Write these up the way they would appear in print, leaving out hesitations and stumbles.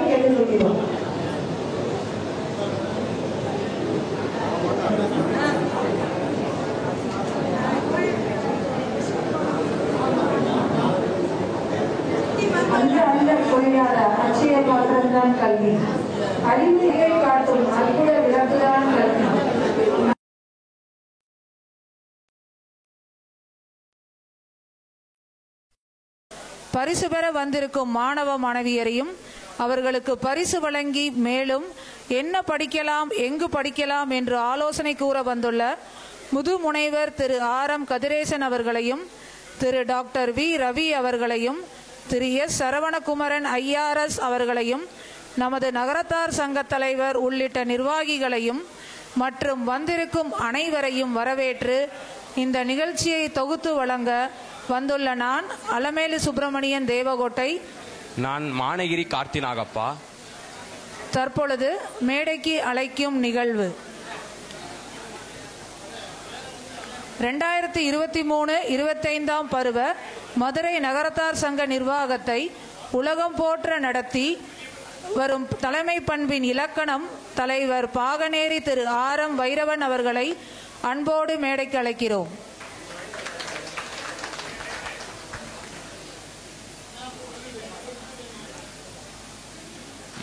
வருமாறு கேட்டுக்கொள்கிறோம். அல்ல அல்ல பொய்யாத அச்சய பாத்திரம்தான் கல்வி, அறிவுரை காட்டும் அற்புத விளக்குதான் கல்வி. பரிசு பெற வந்திருக்கும் மாணவ மாணவியரையும் அவர்களுக்கு பரிசு வழங்கி மேலும் என்ன படிக்கலாம் எங்கு படிக்கலாம் என்று ஆலோசனை கூற வந்துள்ள முது முனைவர் திரு ஆர்.எம். கதிரேசன் அவர்களையும் திரு டாக்டர் வி. ரவி அவர்களையும் திரு எஸ். சரவணகுமரன் ஐஆர்எஸ் அவர்களையும் நமது நகரத்தார் சங்க தலைவர் உள்ளிட்ட நிர்வாகிகளையும் மற்றும் வந்திருக்கும் அனைவரையும் வரவேற்று இந்த நிகழ்ச்சியை தொகுத்து வழங்க வந்துள்ள நான் அலமேலு சுப்பிரமணியன் தேவகோட்டை. நான் மானகிரி கார்த்திநாகப்பா. தற்பொழுது மேடைக்கு அழைக்கும் நிகழ்வு 2023-25 பருவ மதுரை நகரத்தார் சங்க நிர்வாகத்தை உலகம் போற்ற நடத்தி வரும் தலைமை பண்பின் இலக்கணம் தலைவர் பாகனேரி திரு ஆர்.எம். வைரவன் அவர்களை அன்போடு மேடைக்கு அழைக்கிறோம்.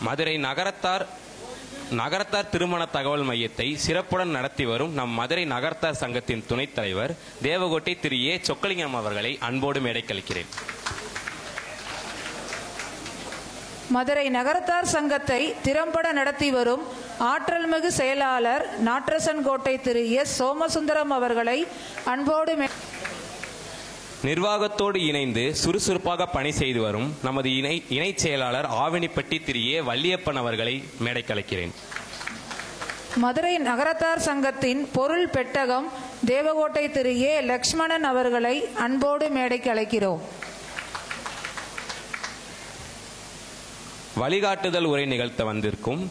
மதுரை நகரத்தார் திருமண தகவல் மையத்தை சிறப்புடன் நடத்தி வரும் நம் மதுரை நகரத்தார் சங்கத்தின் துணைத் தலைவர் தேவகோட்டை திரு ஏ. சொக்கலிங்கம் அவர்களை அன்போடு மேடைக்களிக்கிறேன். மதுரை நகரத்தார் சங்கத்தை திறம்பட நடத்தி வரும் ஆற்றல்மிகு செயலாளர் நாற்றசன் கோட்டை திரு எஸ். சோமசுந்தரம் அவர்களை அன்போடு நிர்வாகத்தோடு இணைந்து சுறுசுறுப்பாக பணி செய்து வரும் நமது இணை செயலாளர் ஆவணிப்பட்டி திரு ஏ. வள்ளியப்பன் அவர்களை மேடைக்கலைக்கிறேன். மதுரை நகரத்தார் சங்கத்தின் பொருள் பெட்டகம் தேவகோட்டை திரு ஏ. லக்ஷ்மணன் அவர்களை அன்போடு மேடைக்கு அழைக்கிறோம். வழிகாட்டுதல் உரை நிகழ்த்த வந்திருக்கும்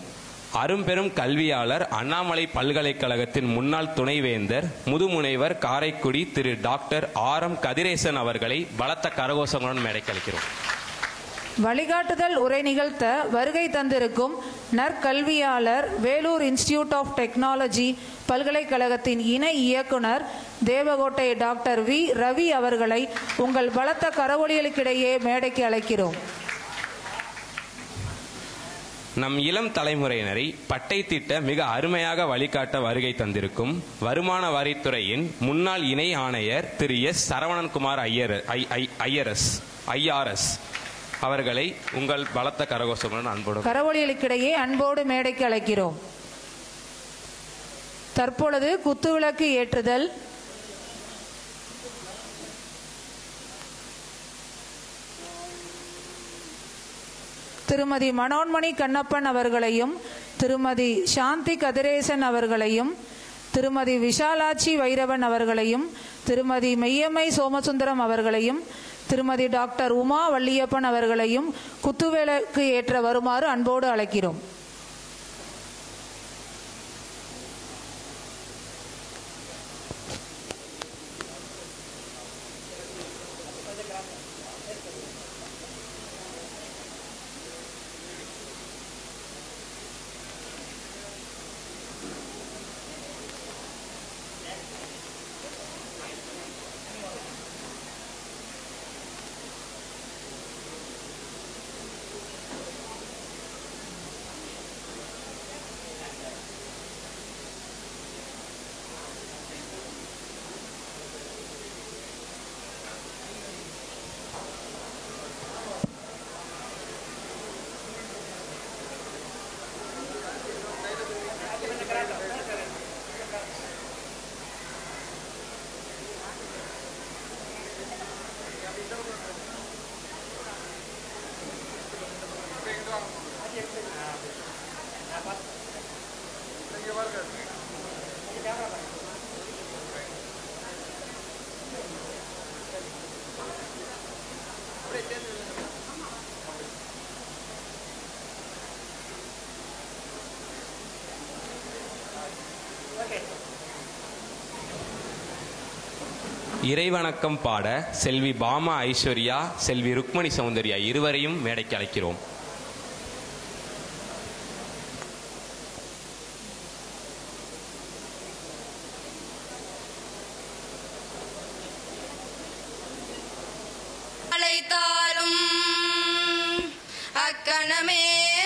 அரும்பெரும் கல்வியாளர் அண்ணாமலை பல்கலைக்கழகத்தின் முன்னாள் துணைவேந்தர் முதுமுனைவர் காரைக்குடி திரு டாக்டர் ஆர்.எம். கதிரேசன் அவர்களை பலத்த கரகோஷங்களுடன் மேடைக்களிக்கிறோம். வழிகாட்டுதல் உரை நிகழ்த்த வருகை தந்திருக்கும் நற்கல்வியாளர் வேலூர் இன்ஸ்டிடியூட் ஆஃப் டெக்னாலஜி பல்கலைக்கழகத்தின் இணை இயக்குனர் தேவகோட்டை டாக்டர் வி. ரவி அவர்களை உங்கள் பலத்த கரவொலிகளுக்கிடையே மேடைக்கு அழைக்கிறோம். நம் இளம் தலைமுறையினரை பட்டை திட்ட மிக அருமையாக வழிகாட்ட வருகை தந்திருக்கும் வருமான வரித்துறையின் முன்னாள் இணை ஆணையர் திரு எஸ். சரவணன்குமார் ஐஆர்எஸ் அவர்களை உங்கள் பலத்த கரகோஷங்களுடன் அன்போடு கரவொலிகளுக்கிடையே அன்போடு மேடைக்கு அழைக்கிறோம். தற்பொழுது குத்துவிளக்கு ஏற்றுதல். திருமதி மனோன்மணி கண்ணப்பன் அவர்களையும் திருமதி சாந்தி கதிரேசன் அவர்களையும் திருமதி விஷாலாட்சி வைரவன் அவர்களையும் திருமதி மெய்யம்மை சோமசுந்தரம் அவர்களையும் திருமதி டாக்டர் உமா வள்ளியப்பன் அவர்களையும் குத்துவிளக்கு ஏற்ற வருமாறு அன்போடு அழைக்கிறோம். இறைவணக்கம் பாட செல்வி பாமா ஐஸ்வர்யா, செல்வி ருக்மணி சௌந்தர்யா இருவரையும் மேடைக்கு அழைக்கிறோம். அழைத்தாலும் அக்கணமே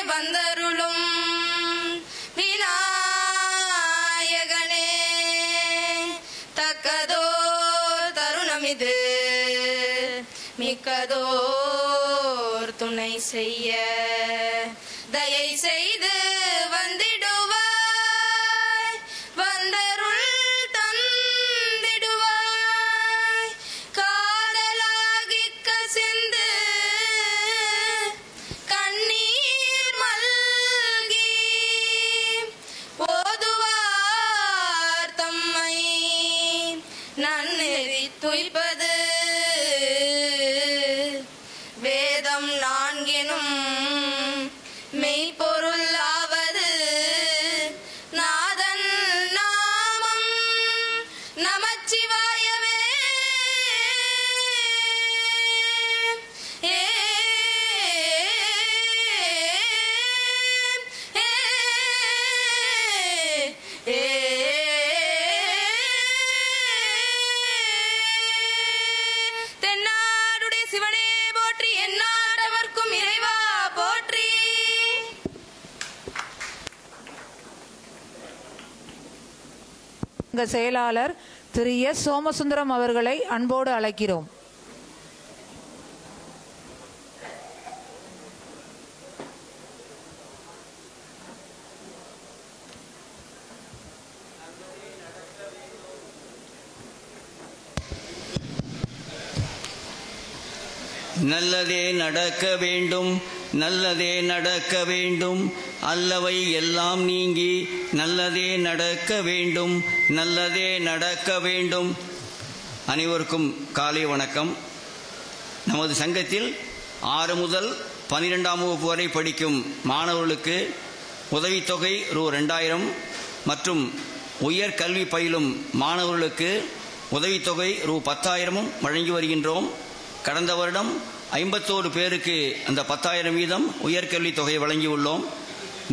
வந்தருளும் விநாயகனே. தக்கதோர் தருணமிது மிக்கதோர் துணை செய்ய தயை செய்து வந்திடுவாய், வந்தருள் தந்திடுவாய். காதலாகி கசிந்து கண்ணீர் மல்கி போதுவார் தம்மை நன்னெறி துய்ப்பது வேதம் நான்கெனும் மெய்ப்பொருளாவது நாதன் நாமம் நமச்சிவாயவே. தென்னாடுடைய சிவனே போற்றி, எந்நாட்டவர்க்கும் இறைவா போற்றி. செயலாளர் திரு எஸ் சோமசுந்தரம் அவர்களை அன்போடு அழைக்கிறோம். நல்லதே நடக்க வேண்டும், நல்லதே நடக்க வேண்டும், அல்லவை எல்லாம் நீங்கி நல்லதே நடக்க வேண்டும், நல்லதே நடக்க வேண்டும். அனைவருக்கும் காலை வணக்கம். நமது சங்கத்தில் 6 முதல் 12ஆம் வகுப்பு வரை படிக்கும் மாணவர்களுக்கு உதவித்தொகை ரூ. 2000 மற்றும் உயர்கல்வி பயிலும் மாணவர்களுக்கு உதவித்தொகை ரூ. 10,000 வழங்கி வருகின்றோம். கடந்த வருடம் 51 பேருக்கு அந்த 10,000 வீதம் உயர்கல்வி தொகை வழங்கியுள்ளோம்.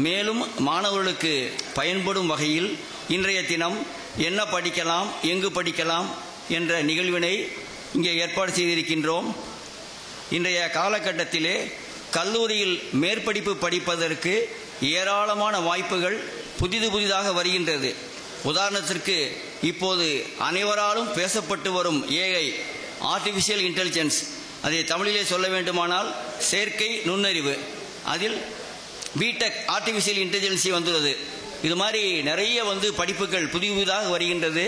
மேலும் மாணவர்களுக்கு பயன்படும் வகையில் இன்றைய தினம் என்ன படிக்கலாம், எங்கு படிக்கலாம் என்ற நிகழ்வினை இங்கே ஏற்பாடு செய்திருக்கின்றோம். இன்றைய காலகட்டத்திலே கல்லூரியில் மேற்படிப்பு படிப்பதற்கு ஏராளமான வாய்ப்புகள் புதிதாக வருகின்றது. உதாரணத்திற்கு இப்போது அனைவராலும் பேசப்பட்டு வரும் ஏஐ, ஆர்டிஃபிஷியல் இன்டெலிஜென்ஸ், அதை தமிழிலே சொல்ல வேண்டுமானால் செயற்கை நுண்ணறிவு, அதில் பிடெக் ஆர்டிஃபிஷியல் இன்டெலிஜென்சி வந்துள்ளது. இது மாதிரி நிறைய படிப்புகள் புதிதாக வருகின்றது.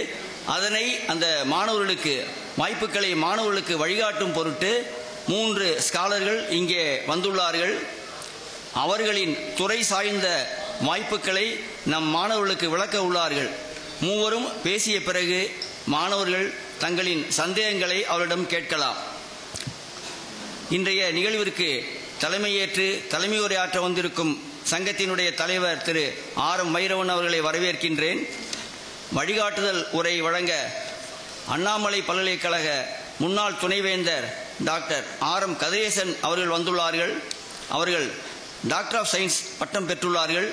அதனை அந்த மாணவர்களுக்கு வாய்ப்புகளை மாணவர்களுக்கு வழிகாட்டும் பொருட்டு 3 ஸ்காலர்கள் இங்கே வந்துள்ளார்கள். அவர்களின் துறை சாய்ந்த வாய்ப்புகளை நம் மாணவர்களுக்கு விளக்க உள்ளார்கள். மூவரும் பேசிய பிறகு மாணவர்கள் தங்களின் சந்தேகங்களை அவரிடம் கேட்கலாம். இன்றைய நிகழ்விற்கு தலைமையேற்று தலைமை உரையாற்ற வந்திருக்கும் சங்கத்தினுடைய தலைவர் திரு ஆர்.எம். வைரவன் அவர்களை வரவேற்கின்றேன். வழிகாட்டுதல் உரை வழங்க அண்ணாமலை பல்கலைக்கழக முன்னாள் துணைவேந்தர் டாக்டர் ஆர்.எம். கதிரேசன் அவர்கள் வந்துள்ளார்கள். அவர்கள் டாக்டர் ஆஃப் சயின்ஸ் பட்டம் பெற்றுள்ளார்கள்.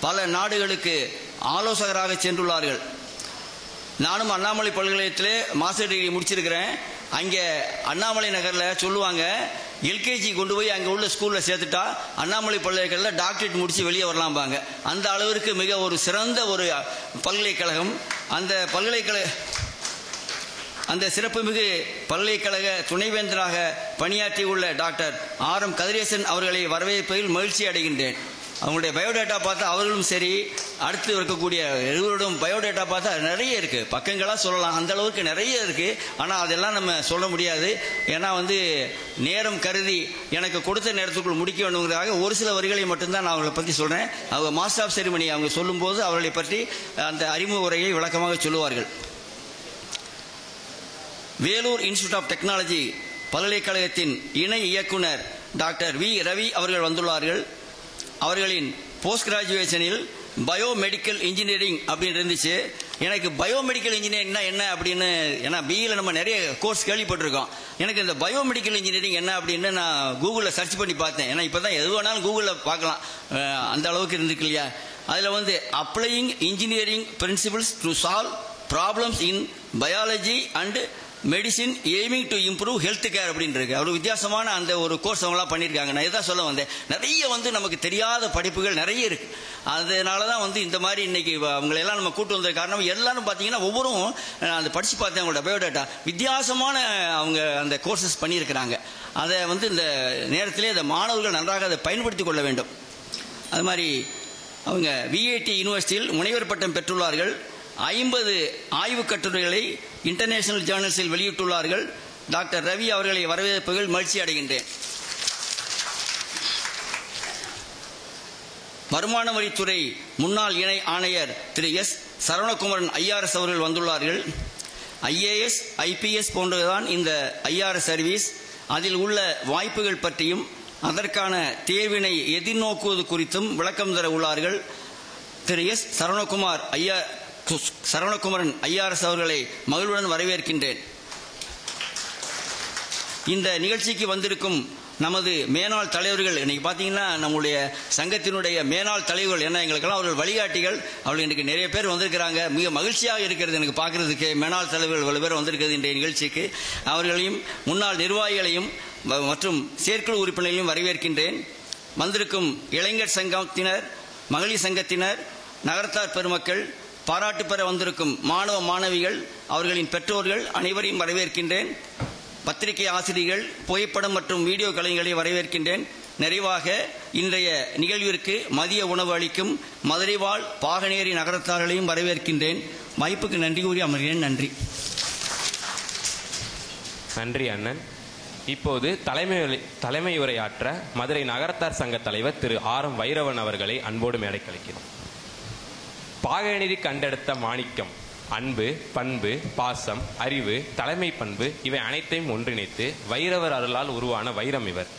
பல நாடுகளுக்கு ஆலோசகராக சென்றுள்ளார்கள். நானும் அண்ணாமலை பல்கலைக்கழகத்திலே மாஸ்டர் டிகிரி முடிச்சிருக்கிறேன். அங்கே அண்ணாமலை நகரில் சொல்லுவாங்க, எல்கேஜி கொண்டு போய் அங்கே உள்ள ஸ்கூலில் சேர்த்துட்டா அண்ணாமலை பல்கலைக்கழகத்தில் டாக்டரேட் முடித்து வெளியே வரலாம்பாங்க. அந்த அளவிற்கு மிக ஒரு சிறந்த ஒரு பல்கலைக்கழகம். அந்த சிறப்புமிகு பல்கலைக்கழக துணைவேந்தராக பணியாற்றியுள்ள டாக்டர் ஆர்.எம். கதிரேசன் அவர்களை வரவேற்பதில் மகிழ்ச்சி அடைகின்றேன். அவங்களுடைய பயோடேட்டா பார்த்தா அவர்களும் சரி, அடுத்து இருக்கக்கூடிய இருவரும் பயோடேட்டா பார்த்தா நிறைய இருக்குது. பக்கங்களாக சொல்லலாம், அந்த அளவுக்கு நிறைய இருக்குது. ஆனால் அதெல்லாம் நம்ம சொல்ல முடியாது. ஏன்னா நேரம் கருதி எனக்கு கொடுத்த நேரத்துக்குள் முடிக்க வேண்டுங்கிறதாக ஒரு சில வரிகளை மட்டும்தான் நான் அவங்களை பற்றி சொல்கிறேன். அவங்க மாஸ்டர் ஆஃப் செரிமனி அவங்க சொல்லும்போது அவர்களை பற்றி அந்த அறிமுக உரையை விளக்கமாக சொல்லுவார்கள். வேலூர் இன்ஸ்டிடியூட் ஆஃப் டெக்னாலஜி பல்கலைக்கழகத்தின் இணை இயக்குனர் டாக்டர் வி. ரவி அவர்கள் வந்துள்ளார்கள். அவர்களின் போஸ்ட் கிராஜுவேஷனில் பயோமெடிக்கல் இன்ஜினியரிங் அப்படின்னு இருந்துச்சு. எனக்கு பயோமெடிக்கல் இன்ஜினியரிங்னா என்ன அப்படின்னு, ஏன்னா பிஇயில் நம்ம நிறைய கோர்ஸ் கேள்விப்பட்டிருக்கோம். எனக்கு இந்த பயோமெடிக்கல் இன்ஜினியரிங் என்ன அப்படின்னு நான் கூகுளில் சர்ச் பண்ணி பார்த்தேன். ஏன்னா இப்போ தான் எது வேணாலும் கூகுளில் பார்க்கலாம், அந்த அளவுக்கு இருந்துருக்கு இல்லையா. அதில் applying engineering principles to solve problems in biology and medicine aiming to improve health care அப்படின்னு இருக்கு. அவ்வளோ வித்தியாசமான அந்த ஒரு கோர்ஸ் அவங்களாம் பண்ணியிருக்காங்க. நான் இதான் சொல்ல வந்தேன், நிறைய நமக்கு தெரியாத படிப்புகள் நிறைய இருக்கு. அதனால தான் இந்த மாதிரி இன்னைக்கு அவங்களெல்லாம் நம்ம கூட்டு வந்த காரணம், எல்லாரும் பார்த்தீங்கன்னா ஒவ்வொரும் அந்த படித்து பார்த்தேன் அவங்களோட பயோடேட்டா, வித்தியாசமான அவங்க அந்த கோர்சஸ் பண்ணியிருக்கிறாங்க. அதை இந்த நேரத்திலே அந்த மாணவர்கள் நன்றாக அதை பயன்படுத்தி கொள்ள வேண்டும். அது மாதிரி அவங்க விஐடி யூனிவர்சிட்டியில் முனைவர் பட்டம் பெற்றுள்ளார்கள். 50 ஆய்வுக் கட்டுரைகளை இன்டர்நேஷனல் ஜேர்னல்ஸில் வெளியிட்டுள்ளார்கள். டாக்டர் ரவி அவர்களை வரவேற்பதில் மகிழ்ச்சி அடைகின்றேன். வருமான வரித்துறை முன்னாள் இணை ஆணையர் திரு எஸ் சரவணகுமரன் ஐஆர்எஸ் அவர்கள் வந்துள்ளார்கள். ஐஏஎஸ் ஐபிஎஸ் போன்றதுதான் இந்த ஐஆர்எஸ் சர்வீஸ். அதில் உள்ள வாய்ப்புகள் பற்றியும் அதற்கான தேர்வினை எதிர்நோக்குவது குறித்தும் விளக்கம் தர உள்ளார்கள். திரு எஸ் சரவணகுமரன் ஐஆர்எஸ் அவர்களை மகிழ்வுடன் வரவேற்கின்றேன். இந்த நிகழ்ச்சிக்கு வந்திருக்கும் நமது மேனாள் தலைவர்கள், இன்னைக்கு பார்த்தீங்கன்னா நம்முடைய சங்கத்தினுடைய மேனாள் தலைவர்கள் என்ன, எங்களுக்கெல்லாம் அவர்கள் வழிகாட்டிகள். அவர்கள் இன்றைக்கு நிறைய பேர் வந்திருக்கிறாங்க. மிக மகிழ்ச்சியாக இருக்கிறது எனக்கு பார்க்கறதுக்கு. மேனாள் தலைவர்கள் இவ்வளவு பேர் வந்திருக்கிறது இன்றைய நிகழ்ச்சிக்கு. அவர்களையும் முன்னாள் நிர்வாகிகளையும் மற்றும் செயற்குழு உறுப்பினர்களையும் வரவேற்கின்றேன். வந்திருக்கும் இளைஞர் சங்கத்தினர், மகளிர் சங்கத்தினர், நகரத்தார் பெருமக்கள், பாராட்டு பெற வந்திருக்கும் மாணவ மாணவிகள், அவர்களின் பெற்றோர்கள் அனைவரையும் வரவேற்கின்றேன். பத்திரிகை ஆசிரியர்கள், புகைப்படம் மற்றும் வீடியோ கலைஞர்களை வரவேற்கின்றேன். நிறைவாக இன்றைய நிகழ்விற்கு மதிய உணவு அளிக்கும் மதுரை வாழ் பாகனேரி நகரத்தார்களையும் வரவேற்கின்றேன். வாய்ப்புக்கு நன்றி கூறி அமர்கிறேன். நன்றி. நன்றி அண்ணன். இப்போது தலைமை உரையாற்ற மதுரை நகரத்தார் சங்க தலைவர் திரு ஆர் எம் வைரவன் அவர்களை அன்போடு மேடைக்கு அழைக்கிறோம். பாகனேரி கண்டெடுத்த மாணிக்கம் அன்பு, பண்பு, பாசம், அறிவு, தலைமை பண்பு இவை அனைத்தையும் ஒன்றிணைத்து வைரவர் அருளால் உருவான வைரம் இவர்.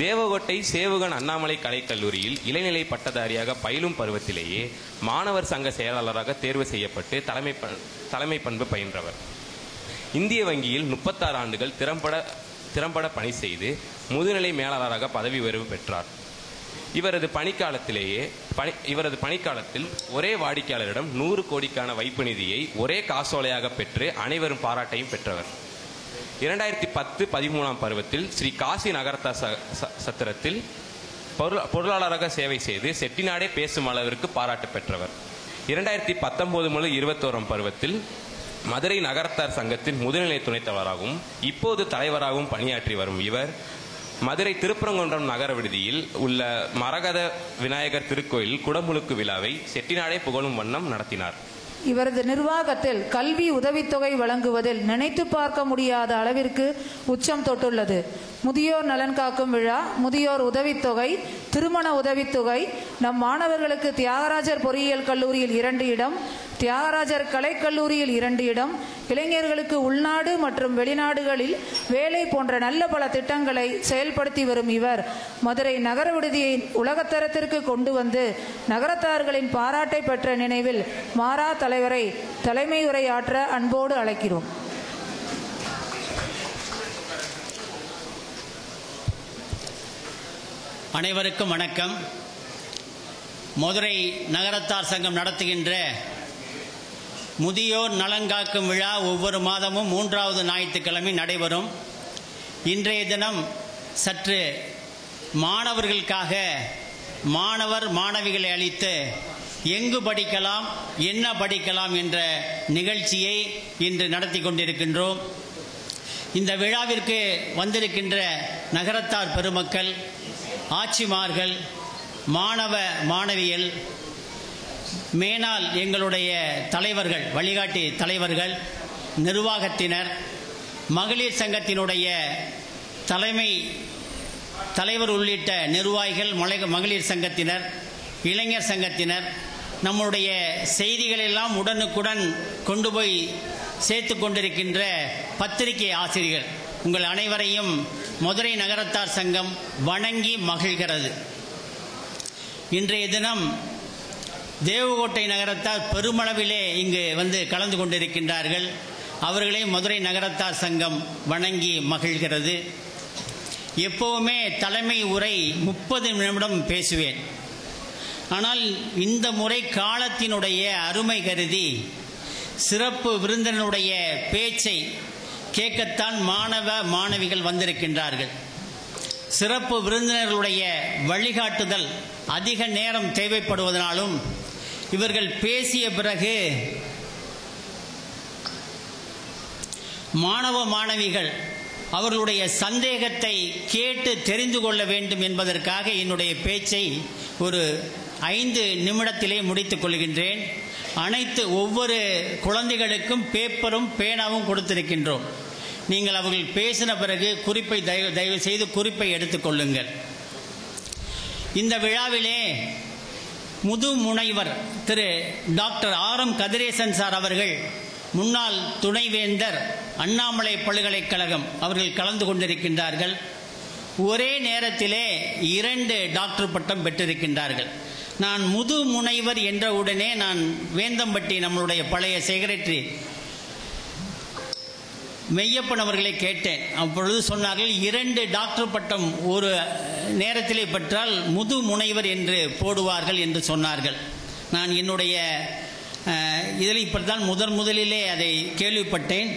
தேவகோட்டை சேவுகன் அண்ணாமலை கலைக்கல்லூரியில் இளநிலை பட்டதாரியாக பயிலும் பருவத்திலேயே மாணவர் சங்க செயலாளராக தேர்வு செய்யப்பட்டு தலைமை பண்பு பயின்றவர். இந்திய வங்கியில் 36 ஆண்டுகள் திறம்பட பணி செய்து முதுநிலை மேலாளராக பதவி உயர்வு பெற்றார். இவரது பணிக்காலத்தில் ஒரே வாடிக்கையாளரிடம் 100 கோடிக்கான வைப்பு நிதியை ஒரே காசோலையாக பெற்று அனைவரும் பாராட்டையும் பெற்றவர். 2010-13 பருவத்தில் ஸ்ரீ காசி நகரத்தார் சத்திரத்தில் பொருளாளராக சேவை செய்து செட்டிநாடே பேசும் அளவிற்கு பாராட்டு பெற்றவர். 2019-21 பருவத்தில் மதுரை நகரத்தார் சங்கத்தின் முதுநிலை துணைத் தலைவராகவும் இப்போது தலைவராகவும் பணியாற்றி வரும் இவர் மதுரை திருப்பரங்குன்றம் நகர விடுதியில் உள்ள மரகத விநாயகர் திருக்கோயில் குடமுழுக்கு விழாவை செட்டிநாடே புகழும் வண்ணம் நடத்தினார். இவரது நிர்வாகத்தில் கல்வி உதவித்தொகை வழங்குவதில் நினைத்து பார்க்க முடியாத அளவிற்கு உச்சம் தொட்டுள்ளது. முதியோர் நலன் காக்கும் விழா, முதியோர் உதவித்தொகை, திருமண உதவித்தொகை, நம் மாணவர்களுக்கு தியாகராஜர் பொறியியல் கல்லூரியில் 2 இடம், தியாகராஜர் கலைக்கல்லூரியில் 2 இடம், இளைஞர்களுக்கு உள்நாடு மற்றும் வெளிநாடுகளில் வேலை போன்ற நல்ல பல திட்டங்களை செயல்படுத்தி வரும் இவர் மதுரை நகர விடுதியை உலகத்தரத்திற்கு கொண்டு வந்து நகரத்தார்களின் பாராட்டை பெற்ற நினைவில் மாறா தலைவரை தலைமை உரையாற்ற அன்போடு அழைக்கிறோம். அனைவருக்கும் வணக்கம். மதுரை நகரத்தார் சங்கம் நடத்துகின்ற முதியோர் நலங்காக்கும் விழா ஒவ்வொரு மாதமும் 3வது ஞாயிற்றுக்கிழமை நடைபெறும். இன்றைய தினம் சற்று மாணவர்களுக்காக மாணவர் மாணவிகளை அளித்து எங்கு படிக்கலாம், என்ன படிக்கலாம் என்ற நிகழ்ச்சியை இன்று நடத்தி கொண்டிருக்கின்றோம். இந்த விழாவிற்கு வந்திருக்கின்ற நகரத்தார் பெருமக்கள், ஆட்சிமார்கள், மாணவ மாணவிகள், மேனால் எங்களுடைய தலைவர்கள், வழிகாட்டி தலைவர்கள், நிர்வாகத்தினர், மகளிர் சங்கத்தினுடைய தலைவர் உள்ளிட்ட நிர்வாகிகள், மகளிர் சங்கத்தினர், இளைஞர் சங்கத்தினர், நம்முடைய செய்திகளெல்லாம் உடனுக்குடன் கொண்டு போய் சேர்த்து கொண்டிருக்கின்ற பத்திரிகை ஆசிரியர்கள், உங்கள் அனைவரையும் மதுரை நகரத்தார் சங்கம் வணங்கி மகிழ்கிறது. இன்றைய தினம் தேவகோட்டை நகரத்தார் பெருமளவிலே இங்கு வந்து கலந்து கொண்டிருக்கின்றார்கள். அவர்களை மதுரை நகரத்தார் சங்கம் வணங்கி மகிழ்கிறது. எப்பவுமே தலைமை உரை 30 நிமிடம் பேசுவேன். ஆனால் இந்த முறை காலத்தினுடைய அருமை கருதி சிறப்பு விருந்தினருடைய பேச்சை கேட்கத்தான் மாணவ மாணவிகள் வந்திருக்கின்றார்கள். சிறப்பு விருந்தினர்களுடைய வழிகாட்டுதல் அதிக நேரம் தேவைப்படுவதனாலும் இவர்கள் பேசிய பிறகு மாணவ மாணவிகள் அவர்களுடைய சந்தேகத்தை கேட்டு தெரிந்து கொள்ள வேண்டும் என்பதற்காக என்னுடைய பேச்சை ஒரு 5 நிமிடத்திலே முடித்துக் கொள்கின்றேன். ஒவ்வொரு குழந்தைகளுக்கும் பேப்பரும் பேனாவும் கொடுத்திருக்கின்றோம். நீங்கள் அவர்கள் பேசின பிறகு குறிப்பை தயவு செய்து குறிப்பை எடுத்துக்கொள்ளுங்கள். இந்த விழாவிலே முதுமுனைவர் திரு டாக்டர் ஆரம் கதிரேசன் சார் அவர்கள், முன்னாள் துணைவேந்தர் அண்ணாமலை பல்கலைக்கழகம் அவர்கள் கலந்து கொண்டிருக்கின்றார்கள். ஒரே நேரத்திலே 2 டாக்டர் பட்டம் பெற்றிருக்கின்றார்கள். நான் முதுமுனைவர் என்ற உடனே நான் வேந்தம்பட்டி நம்மளுடைய பழைய செக்ரட்டரி மெய்யப்பன் அவர்களை கேட்டேன். அப்பொழுது சொன்னார்கள் 2 டாக்டர் பட்டம் ஒரு நேரத்திலே பெற்றால் முதுமுனைவர் என்று போடுவார்கள் என்று சொன்னார்கள். நான் என்னுடைய இதில் இப்படித்தான் முதலிலே அதை கேள்விப்பட்டேன்.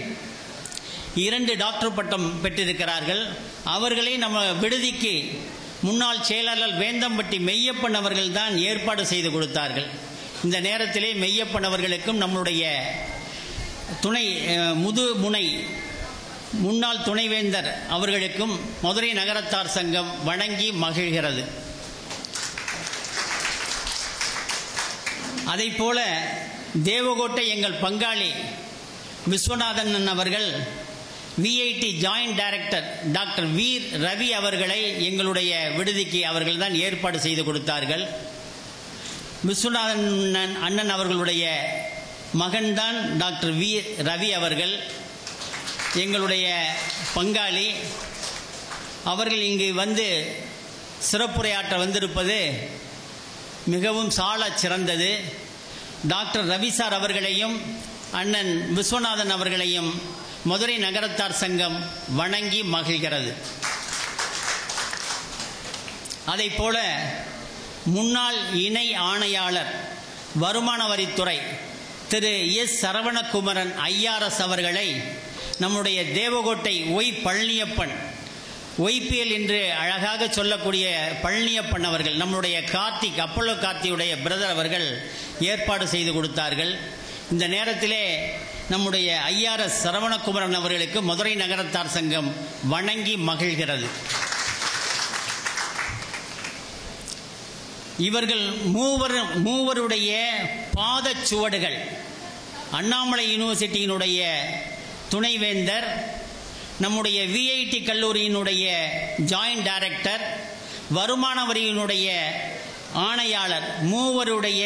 2 டாக்டர் பட்டம் பெற்றிருக்கிறார்கள். அவர்களை நம்ம விடுதிக்கு முன்னாள் செயலாளர் வேந்தம்பட்டி மெய்யப்பன் அவர்கள் தான் ஏற்பாடு செய்து கொடுத்தார்கள். இந்த நேரத்திலே மெய்யப்பன் அவர்களுக்கும் நம்முடைய முதுமுனை முன்னாள் துணைவேந்தர் அவர்களுக்கும் மதுரை நகரத்தார் சங்கம் வணங்கி மகிழ்கிறது. அதைப்போல தேவகோட்டை எங்கள் பங்காளி விஸ்வநாதன் அவர்கள் VIT joint director doctor Veer Ravi அவர்களை எங்களுடைய விடுதிக்கு அவர்கள் தான் ஏற்பாடு செய்து கொடுத்தார்கள். விஸ்வநாதன் அண்ணன் அவர்களுடைய மகன்தான் டாக்டர் வீர் ரவி அவர்கள், எங்களுடைய பங்காளி. அவர்கள் இங்கு வந்து சிறப்புரையாற்ற வந்திருப்பது மிகவும் சாலச் சிறந்தது. டாக்டர் ரவி சார் அவர்களையும் அண்ணன் விஸ்வநாதன் அவர்களையும் மதுரை நகரத்தார் சங்கம் வணங்கி மகிழ்கிறது. அதைப்போல முன்னாள் இணை ஆணையாளர் வருமான வரித்துறை திரு எஸ் சரவணகுமரன் ஐஆர்எஸ் அவர்களை நம்முடைய தேவகோட்டை ஒய் பழனியப்பன் ஒய்பிஎல் என்று அழகாக சொல்லக்கூடிய பழனியப்பன் அவர்கள், நம்முடைய கார்த்திக் அப்பல்லோ கார்த்தியுடைய பிரதர் அவர்கள் ஏற்பாடு செய்து கொடுத்தார்கள். இந்த நேரத்திலே நம்முடைய ஐஆர்எஸ் சரவணகுமரன் அவர்களுக்கு மதுரை நகரத்தார் சங்கம் வணங்கி மகிழ்கிறது. இவர்கள் மூவருடைய பாதச்சுவடுகள் அண்ணாமலை யூனிவர்சிட்டியினுடைய துணைவேந்தர், நம்முடைய விஐடி கல்லூரியினுடைய ஜாயிண்ட் டைரக்டர், வருமான வரியினுடைய ஆணையாளர், மூவருடைய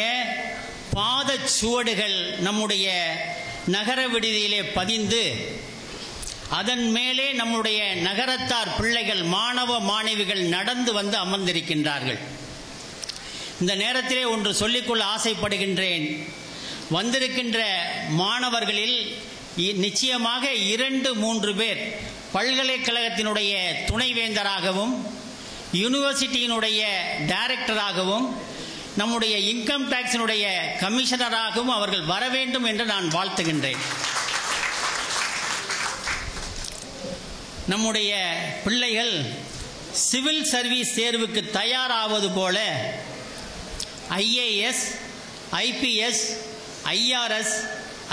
பாதச்சுவடுகள் நம்முடைய நகர விடுதியிலே பதிந்து அதன் மேலே நம்முடைய நகரத்தார் பிள்ளைகள் மாணவ மாணவிகள் நடந்து வந்து அமர்ந்திருக்கின்றார்கள். இந்த நேரத்திலே ஒன்று சொல்லிக்கொள்ள ஆசைப்படுகின்றேன். வந்திருக்கின்ற மாணவர்களில் நிச்சயமாக 2-3 பேர் பல்கலைக்கழகத்தினுடைய துணைவேந்தராகவும் யூனிவர்சிட்டியினுடைய டைரக்டராகவும் நம்முடைய இன்கம் டாக்ஸினுடைய கமிஷனராகவும் அவர்கள் வர வேண்டும் என்று நான் வாழ்த்துகின்றேன். நம்முடைய பிள்ளைகள் சிவில் சர்வீஸ் தேர்வுக்கு தயாராவது போல ஐஏஎஸ், ஐபிஎஸ், ஐஆர்எஸ்,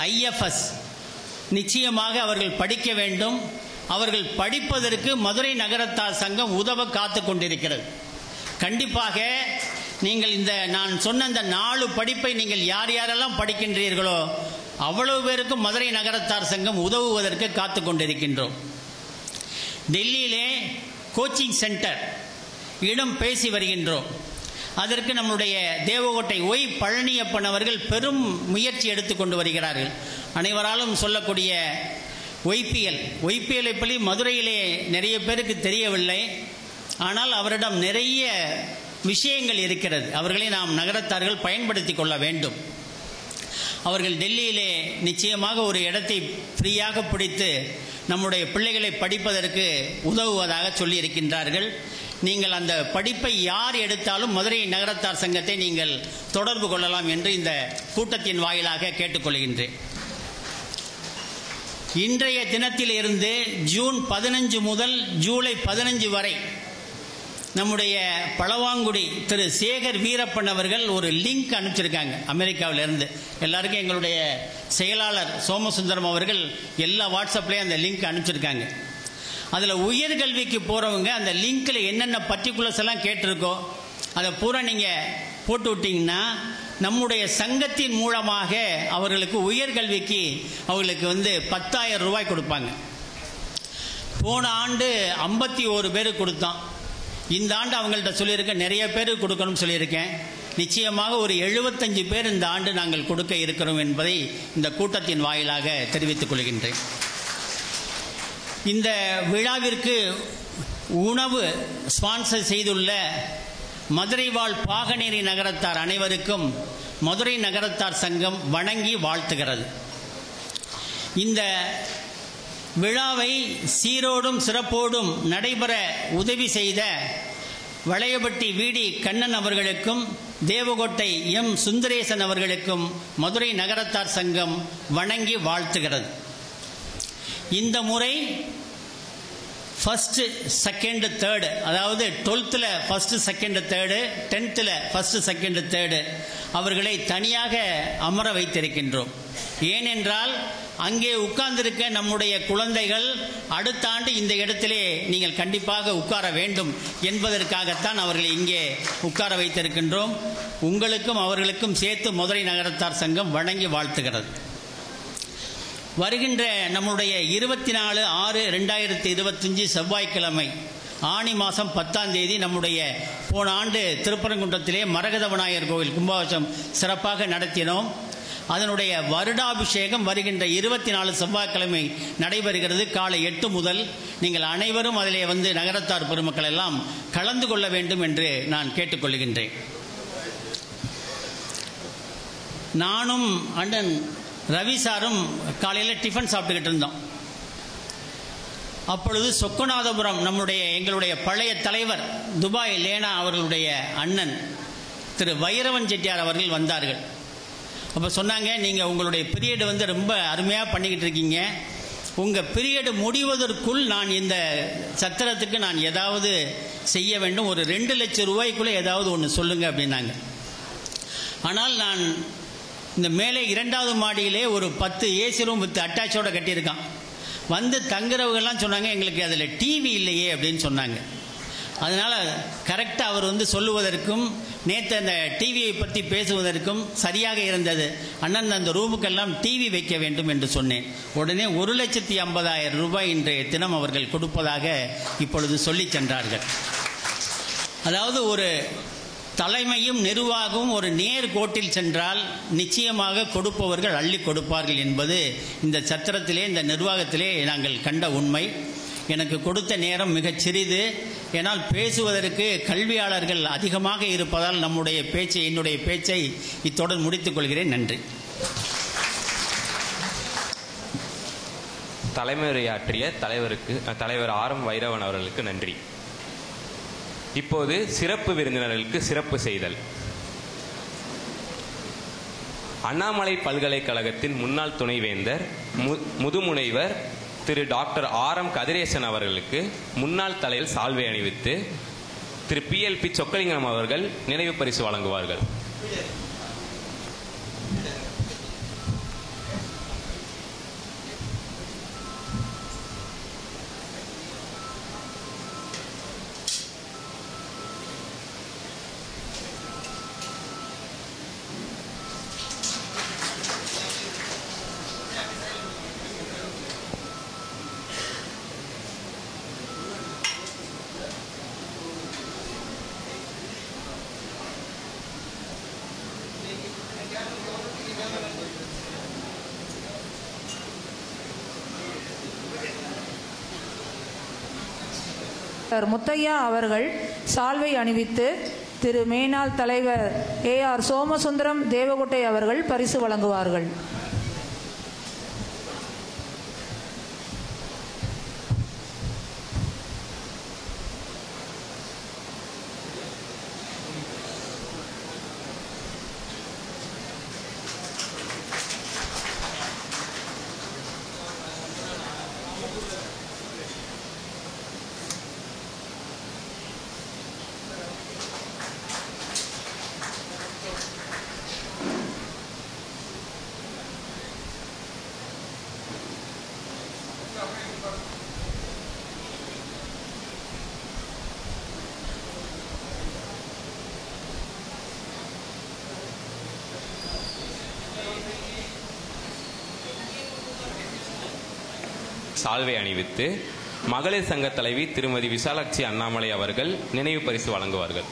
ஐஎஃப்எஸ் நிச்சயமாக அவர்கள் படிக்க வேண்டும். அவர்கள் படிப்பதற்கு மதுரை நகரத்தார் சங்கம் உதவ காத்து கொண்டிருக்கிறது. கண்டிப்பாக நீங்கள் நான் சொன்ன இந்த 4 படிப்பை நீங்கள் யாரெல்லாம் படிக்கின்றீர்களோ அவ்வளவு பேருக்கும் மதுரை நகரத்தார் சங்கம் உதவுவதற்கு காத்து கொண்டிருக்கின்றோம். டெல்லியிலே கோச்சிங் சென்டர் இடம் பேசி வருகின்றோம். அதற்கு நம்முடைய தேவகோட்டை ஒய் பழனியப்பன் அவர்கள் பெரும் முயற்சி எடுத்துக்கொண்டு வருகிறார்கள். அனைவராலும் சொல்லக்கூடிய ஒய்பிஎல் பற்றி மதுரையிலே நிறைய பேருக்கு தெரியவில்லை. ஆனால் அவரிடம் நிறைய விஷயங்கள் இருக்கிறது. அவர்களை நாம் நகரத்தார்கள் பயன்படுத்தி கொள்ள வேண்டும். அவர்கள் டெல்லியிலே நிச்சயமாக ஒரு இடத்தை ஃப்ரீயாக பிடித்து நம்முடைய பிள்ளைகளை படிப்பதற்கு உதவுவதாக சொல்லியிருக்கின்றார்கள். நீங்கள் அந்த படிப்பை யார் எடுத்தாலும் மதுரை நகரத்தார் சங்கத்தை நீங்கள் தொடர்பு கொள்ளலாம் என்று இந்த கூட்டத்தின் வாயிலாக கேட்டுக்கொள்கின்றேன். இன்றைய தினத்திலிருந்து ஜூன் 15 முதல் ஜூலை 15 வரை நம்முடைய பழவாங்குடி திரு சேகர் வீரப்பன் அவர்கள் ஒரு லிங்க் அனுப்பிச்சிருக்காங்க அமெரிக்காவிலிருந்து. எல்லாருக்கும் எங்களுடைய செயலாளர் சோமசுந்தரம் அவர்கள் எல்லா வாட்ஸ்அப்லேயும் அந்த லிங்க் அனுப்பிச்சிருக்காங்க. அதில் உயர்கல்விக்கு போகிறவங்க அந்த லிங்க்கில் என்னென்ன பர்டிகுலர்ஸ் எல்லாம் கேட்டிருக்கோ அதை பூரா நீங்கள் போட்டு விட்டிங்கன்னா நம்முடைய சங்கத்தின் மூலமாக அவர்களுக்கு உயர்கல்விக்கு அவர்களுக்கு 10,000 ரூபாய் கொடுப்பாங்க. போன ஆண்டு 51 பேருக்கு கொடுத்தோம். இந்த ஆண்டு அவங்கள்ட்ட சொல்லியிருக்கேன், நிறைய பேருக்கு கொடுக்கணும்னு சொல்லியிருக்கேன். நிச்சயமாக ஒரு 75 பேர் இந்த ஆண்டு நாங்கள் கொடுக்க இருக்கிறோம் என்பதை இந்த கூட்டத்தின் வாயிலாக தெரிவித்துக் கொள்கின்றேன். இந்த விழாவிற்கு உணவு ஸ்பான்சர் செய்துள்ள மதுரை வாழ் பாகனேரி நகரத்தார் அனைவருக்கும் மதுரை நகரத்தார் சங்கம் வணங்கி வாழ்த்துகிறது. இந்த விழாவை சீரோடும் சிறப்போடும் நடைபெற உதவி செய்த வளையபட்டி விடி கண்ணன் அவர்களுக்கும் தேவகோட்டை எம் சுந்தரேசன் அவர்களுக்கும் மதுரை நகரத்தார் சங்கம் வணங்கி வாழ்த்துகிறது. இந்த முறை ஃபர்ஸ்ட் செகண்ட் தேர்டு, அதாவது 12th first second third, 10th first second third அவர்களை தனியாக அமர வைத்திருக்கின்றோம். ஏனென்றால் அங்கே உட்கார்ந்திருக்க நம்முடைய குழந்தைகள் அடுத்த ஆண்டு இந்த இடத்திலே நீங்கள் கண்டிப்பாக உட்கார வேண்டும் என்பதற்காகத்தான் அவர்களை இங்கே உட்கார வைத்திருக்கின்றோம். உங்களுக்கும் அவர்களுக்கும் சேர்த்து மதுரை நகரத்தார் சங்கம் வணங்கி வாழ்த்துகிறது. வருகின்ற நம்முடைய 24/6/2025 செவ்வாய்க்கிழமை ஆனி மாதம் 10ஆம் தேதி நம்முடைய போன ஆண்டு திருப்பரங்குன்றத்திலே மரகத விநாயகர் கோவில் கும்பாபிஷேகம் சிறப்பாக நடத்தினோம். அதனுடைய வருடாபிஷேகம் வருகின்ற 24 செவ்வாய்க்கிழமை நடைபெறுகிறது. காலை 8 முதல் நீங்கள் அனைவரும் அதிலே நகரத்தார் பெருமக்கள் எல்லாம் கலந்து கொள்ள வேண்டும் என்று நான் கேட்டுக்கொள்கின்றேன். நானும் அண்ணன் ரவி சாரும் காலையில் டிஃபன் சாப்பிட்டுக்கிட்டு இருந்தோம். அப்பொழுது சொக்கநாதபுரம் எங்களுடைய பழைய தலைவர் துபாய் லேனா அவர்களுடைய அண்ணன் திரு வைரவன் செட்டியார் அவர்கள் வந்தார்கள். அப்போ சொன்னாங்க, நீங்கள் உங்களுடைய பீரியடு ரொம்ப அருமையாக பண்ணிக்கிட்டு இருக்கீங்க. உங்கள் பீரியடு முடிவதற்குள் நான் இந்த சத்திரத்துக்கு நான் ஏதாவது செய்ய வேண்டும், ஒரு 2 லட்சம் ரூபாய்க்குள்ளே ஏதாவது ஒன்று சொல்லுங்கள் அப்படின்னாங்க. ஆனால் நான் இந்த மேலே 2வது மாடியிலே ஒரு 10 ஏசி ரூம் வித் அட்டாச்சோடு கட்டியிருக்கான். தங்குறவங்கெல்லாம் சொன்னாங்க, எங்களுக்கு அதில் டிவி இல்லையே அப்படின்னு சொன்னாங்க. அதனால் கரெக்டாக அவர் சொல்லுவதற்கும் நேற்று அந்த டிவியை பற்றி பேசுவதற்கும் சரியாக இருந்தது. அண்ணன் அந்த ரூமுக்கெல்லாம் டிவி வைக்க வேண்டும் என்று சொன்னேன். உடனே 1,50,000 ரூபாய் இன்றைய தினம் அவர்கள் கொடுப்பதாக இப்பொழுது சொல்லி சென்றார்கள். அதாவது ஒரு தலைமையும் நிர்வாகமும் ஒரு நேர் கோட்டில் சென்றால் நிச்சயமாக கொடுப்பவர்கள் அள்ளி கொடுப்பார்கள் என்பது இந்த சத்திரத்திலே இந்த நிர்வாகத்திலே நாங்கள் கண்ட உண்மை. எனக்கு கொடுத்த நேரம் மிகச் சிறிது. ஏனால் பேசுவதற்கு கல்வியாளர்கள் அதிகமாக இருப்பதால் என்னுடைய பேச்சை இத்துடன் முடித்துக் கொள்கிறேன். நன்றி. தலைமையுரையாற்றிய தலைவர் ஆரம் வைரவன் அவர்களுக்கு நன்றி. இப்போது சிறப்பு விருந்தினர்களுக்கு சிறப்பு செய்தல். அண்ணாமலை பல்கலைக்கழகத்தின் முன்னாள் துணைவேந்தர் முதுமுனைவர் திரு டாக்டர் ஆரம் கதிரேசன் அவர்களுக்கு முன்னாள் தலையில் சால்வை அணிவித்து திரு PLP சொக்கலிங்கம் அவர்கள் நினைவு பரிசு வழங்குவார்கள். முத்தையா அவர்கள் சால்வை அணிவித்து திரு மேனாள் தலைவர் AR சோமசுந்தரம் தேவகோட்டை அவர்கள் பரிசு வழங்குவார்கள். சால்வை அணிவித்து மகளிர் சங்க தலைவி திருமதி விசாலாட்சி அண்ணாமலை அவர்கள் நினைவு பரிசு வழங்குவார்கள்.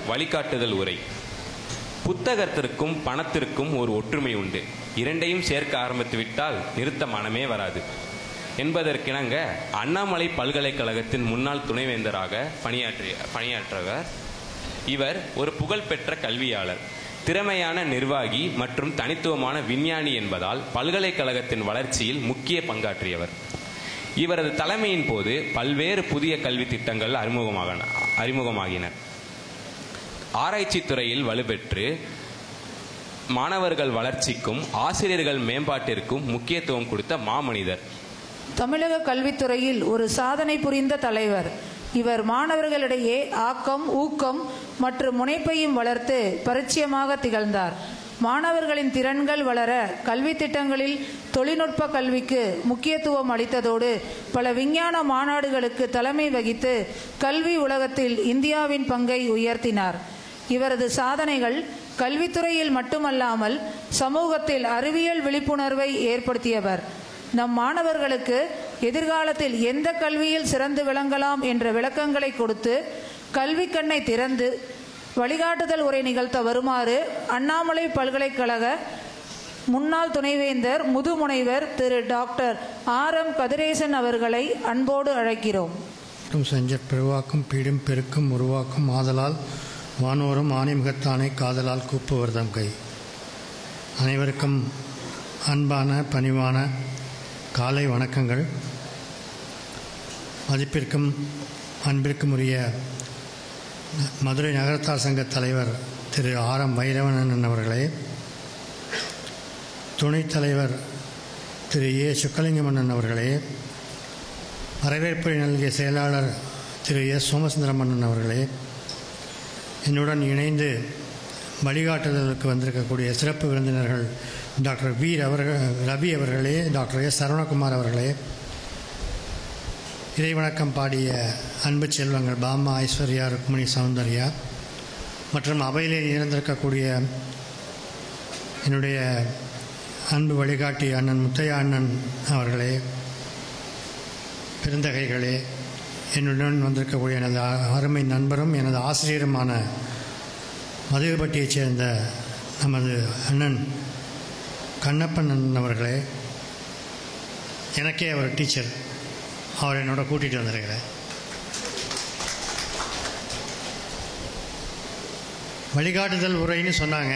வழிகாட்டுதல் உரை. புத்தகத்திற்கும் பணத்திற்கும் ஒரு ஒற்றுமை உண்டு. இரண்டையும் சேர்க்க ஆரம்பித்துவிட்டால் நிறுத்த மனமே வராது என்பதற்கிணங்க அண்ணாமலை பல்கலைக்கழகத்தின் முன்னாள் துணைவேந்தராக பணியாற்றவர். இவர் ஒரு புகழ்பெற்ற கல்வியாளர், திறமையான நிர்வாகி மற்றும் தனித்துவமான விஞ்ஞானி என்பதால் பல்கலைக்கழகத்தின் வளர்ச்சியில் முக்கிய பங்காற்றியவர். இவரது தலைமையின் போது பல்வேறு புதிய கல்வி திட்டங்கள் அறிமுகமாகின. ஆராய்ச்சி துறையில் வலுப்பெற்று மாணவர்கள் வளர்ச்சிக்கும் ஆசிரியர்கள் மேம்பாட்டிற்கும் முக்கியத்துவம் கொடுத்த மாமனிதர். தமிழக கல்வித்துறையில் ஒரு சாதனை புரிந்த தலைவர். இவர் மாணவர்களிடையே ஆக்கம், ஊக்கம் மற்றும் முனைப்பையும் வளர்த்து பரிச்சயமாக திகழ்ந்தார். மாணவர்களின் திறன்கள் வளர கல்வி திட்டங்களில் தொழில்நுட்ப கல்விக்கு முக்கியத்துவம் அளித்ததோடு பல விஞ்ஞான மாநாடுகளுக்கு தலைமை வகித்து கல்வி உலகத்தில் இந்தியாவின் பங்கை உயர்த்தினார். இவரது சாதனைகள் கல்வித்துறையில் மட்டுமல்லாமல் சமூகத்தில் அறிவியல் விழிப்புணர்வை ஏற்படுத்தியவர். நம் மாணவர்களுக்கு எதிர்காலத்தில் எந்த கல்வியில் சிறந்து விளங்கலாம் என்ற விளக்கங்களை கொடுத்து கல்வி கண்ணை திறந்து வழிகாட்டுதல் உரை நிகழ்த்த வருமாறு அண்ணாமலை பல்கலைக்கழக முன்னாள் துணைவேந்தர் முதுமுனைவர் திரு டாக்டர் ஆர்.எம். கதிரேசன் அவர்களை அன்போடு அழைக்கிறோம். செஞ்சற் பெருவாக்கும் பீடும் பெருக்கும் உருவாக்கும் ஆதலால் வானோரும் ஆணைமுகத்தானை காதலால் கூப்புவர்தம் கை. அனைவருக்கும் அன்பான பணிவான காலை வணக்கங்கள். மதிப்பிற்கும் அன்பிற்கும் உரிய மதுரை நகரத்தார் சங்க தலைவர் திரு ஆர்.எம். வைரவணன் அவர்களே, துணைத் தலைவர் திரு ஏ. சுக்கலிங்கமன்னன் அவர்களே, வரவேற்புரை நல்கிய செயலாளர் திரு எஸ். சோமசுந்தரமன்னன் அவர்களே, என்னுடன் இணைந்து வழிகாட்டுதலுக்கு வந்திருக்கக்கூடிய சிறப்பு விருந்தினர்கள் டாக்டர் ரவி அவர்களே, டாக்டர் எஸ். சரவணகுமார் அவர்களே, இறைவணக்கம் பாடிய அன்பு செல்வங்கள் பாமா, ஐஸ்வர்யா, ருக்மணி, சௌந்தர்யா மற்றும் அவையிலே இணைந்திருக்கக்கூடிய என்னுடைய அன்பு வழிகாட்டி அண்ணன் முத்தையா அண்ணன் அவர்களே, பெருந்தகைகளே, என்னுடன் வந்திருக்கக்கூடிய எனது அருமை நண்பரும் எனது ஆசிரியருமான மதுரைப்பட்டியைச் சேர்ந்த நமது அண்ணன் கண்ணப்பன் அண்ணன் அவர்களே, எனக்கே அவர் டீச்சர், அவர் என்னோட கூட்டிகிட்டு வந்திருக்கிறேன். வழிகாட்டுதல் உரைன்னு சொன்னாங்க.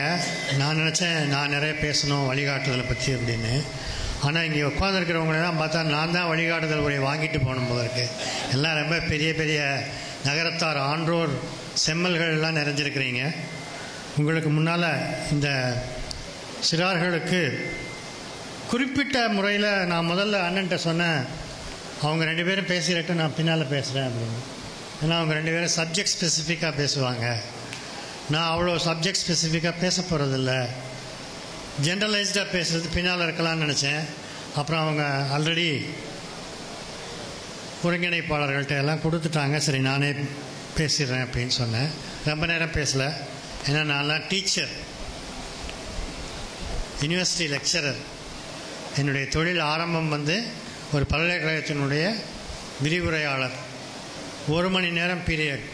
நான் நினச்சேன் நான் நிறைய பேசணும் வழிகாட்டுதலை பற்றி அப்படின்னு. ஆனால் இங்கே உட்காந்துருக்கிறவங்களெல்லாம் பார்த்தா நான் தான் வழிகாட்டுதல் உரை வாங்கிட்டு போகணும் போல இருக்குது. எல்லாம் ரொம்ப பெரிய பெரிய நகரத்தார் ஆன்றோர் செம்மல்கள் எல்லாம் நிறைஞ்சிருக்கிறீங்க. உங்களுக்கு முன்னால் இந்த சிறார்களுக்கு குறிப்பிட்ட முறையில் நான் முதல்ல அண்ணன்ட்ட சொன்னேன், அவங்க 2 பேரும் பேசிடட்டும், நான் பின்னால் பேசுகிறேன் அப்படின்னு. ஏன்னா அவங்க 2 பேரும் சப்ஜெக்ட் ஸ்பெசிஃபிக்காக பேசுவாங்க. நான் அவ்வளோ சப்ஜெக்ட் ஸ்பெசிஃபிக்காக பேச போகிறதில்ல, ஜென்ரலைஸ்டாக பேசுகிறது பின்னால் இருக்கலாம்னு நினச்சேன். அப்புறம் அவங்க ஆல்ரெடி ஒருங்கிணைப்பாளர்கள்ட்ட எல்லாம் கொடுத்துட்டாங்க. சரி நானே பேசிடுறேன் அப்படின்னு சொன்னேன். ரொம்ப நேரம் பேசலை, ஏன்னா நான்லாம் டீச்சர், யூனிவர்சிட்டி லெக்சரர். என்னுடைய தொழில் ஆரம்பம் ஒரு பல்கலைக்கழகத்தினுடைய விரிவுரையாளர். 1 மணி நேரம் பீரியட்.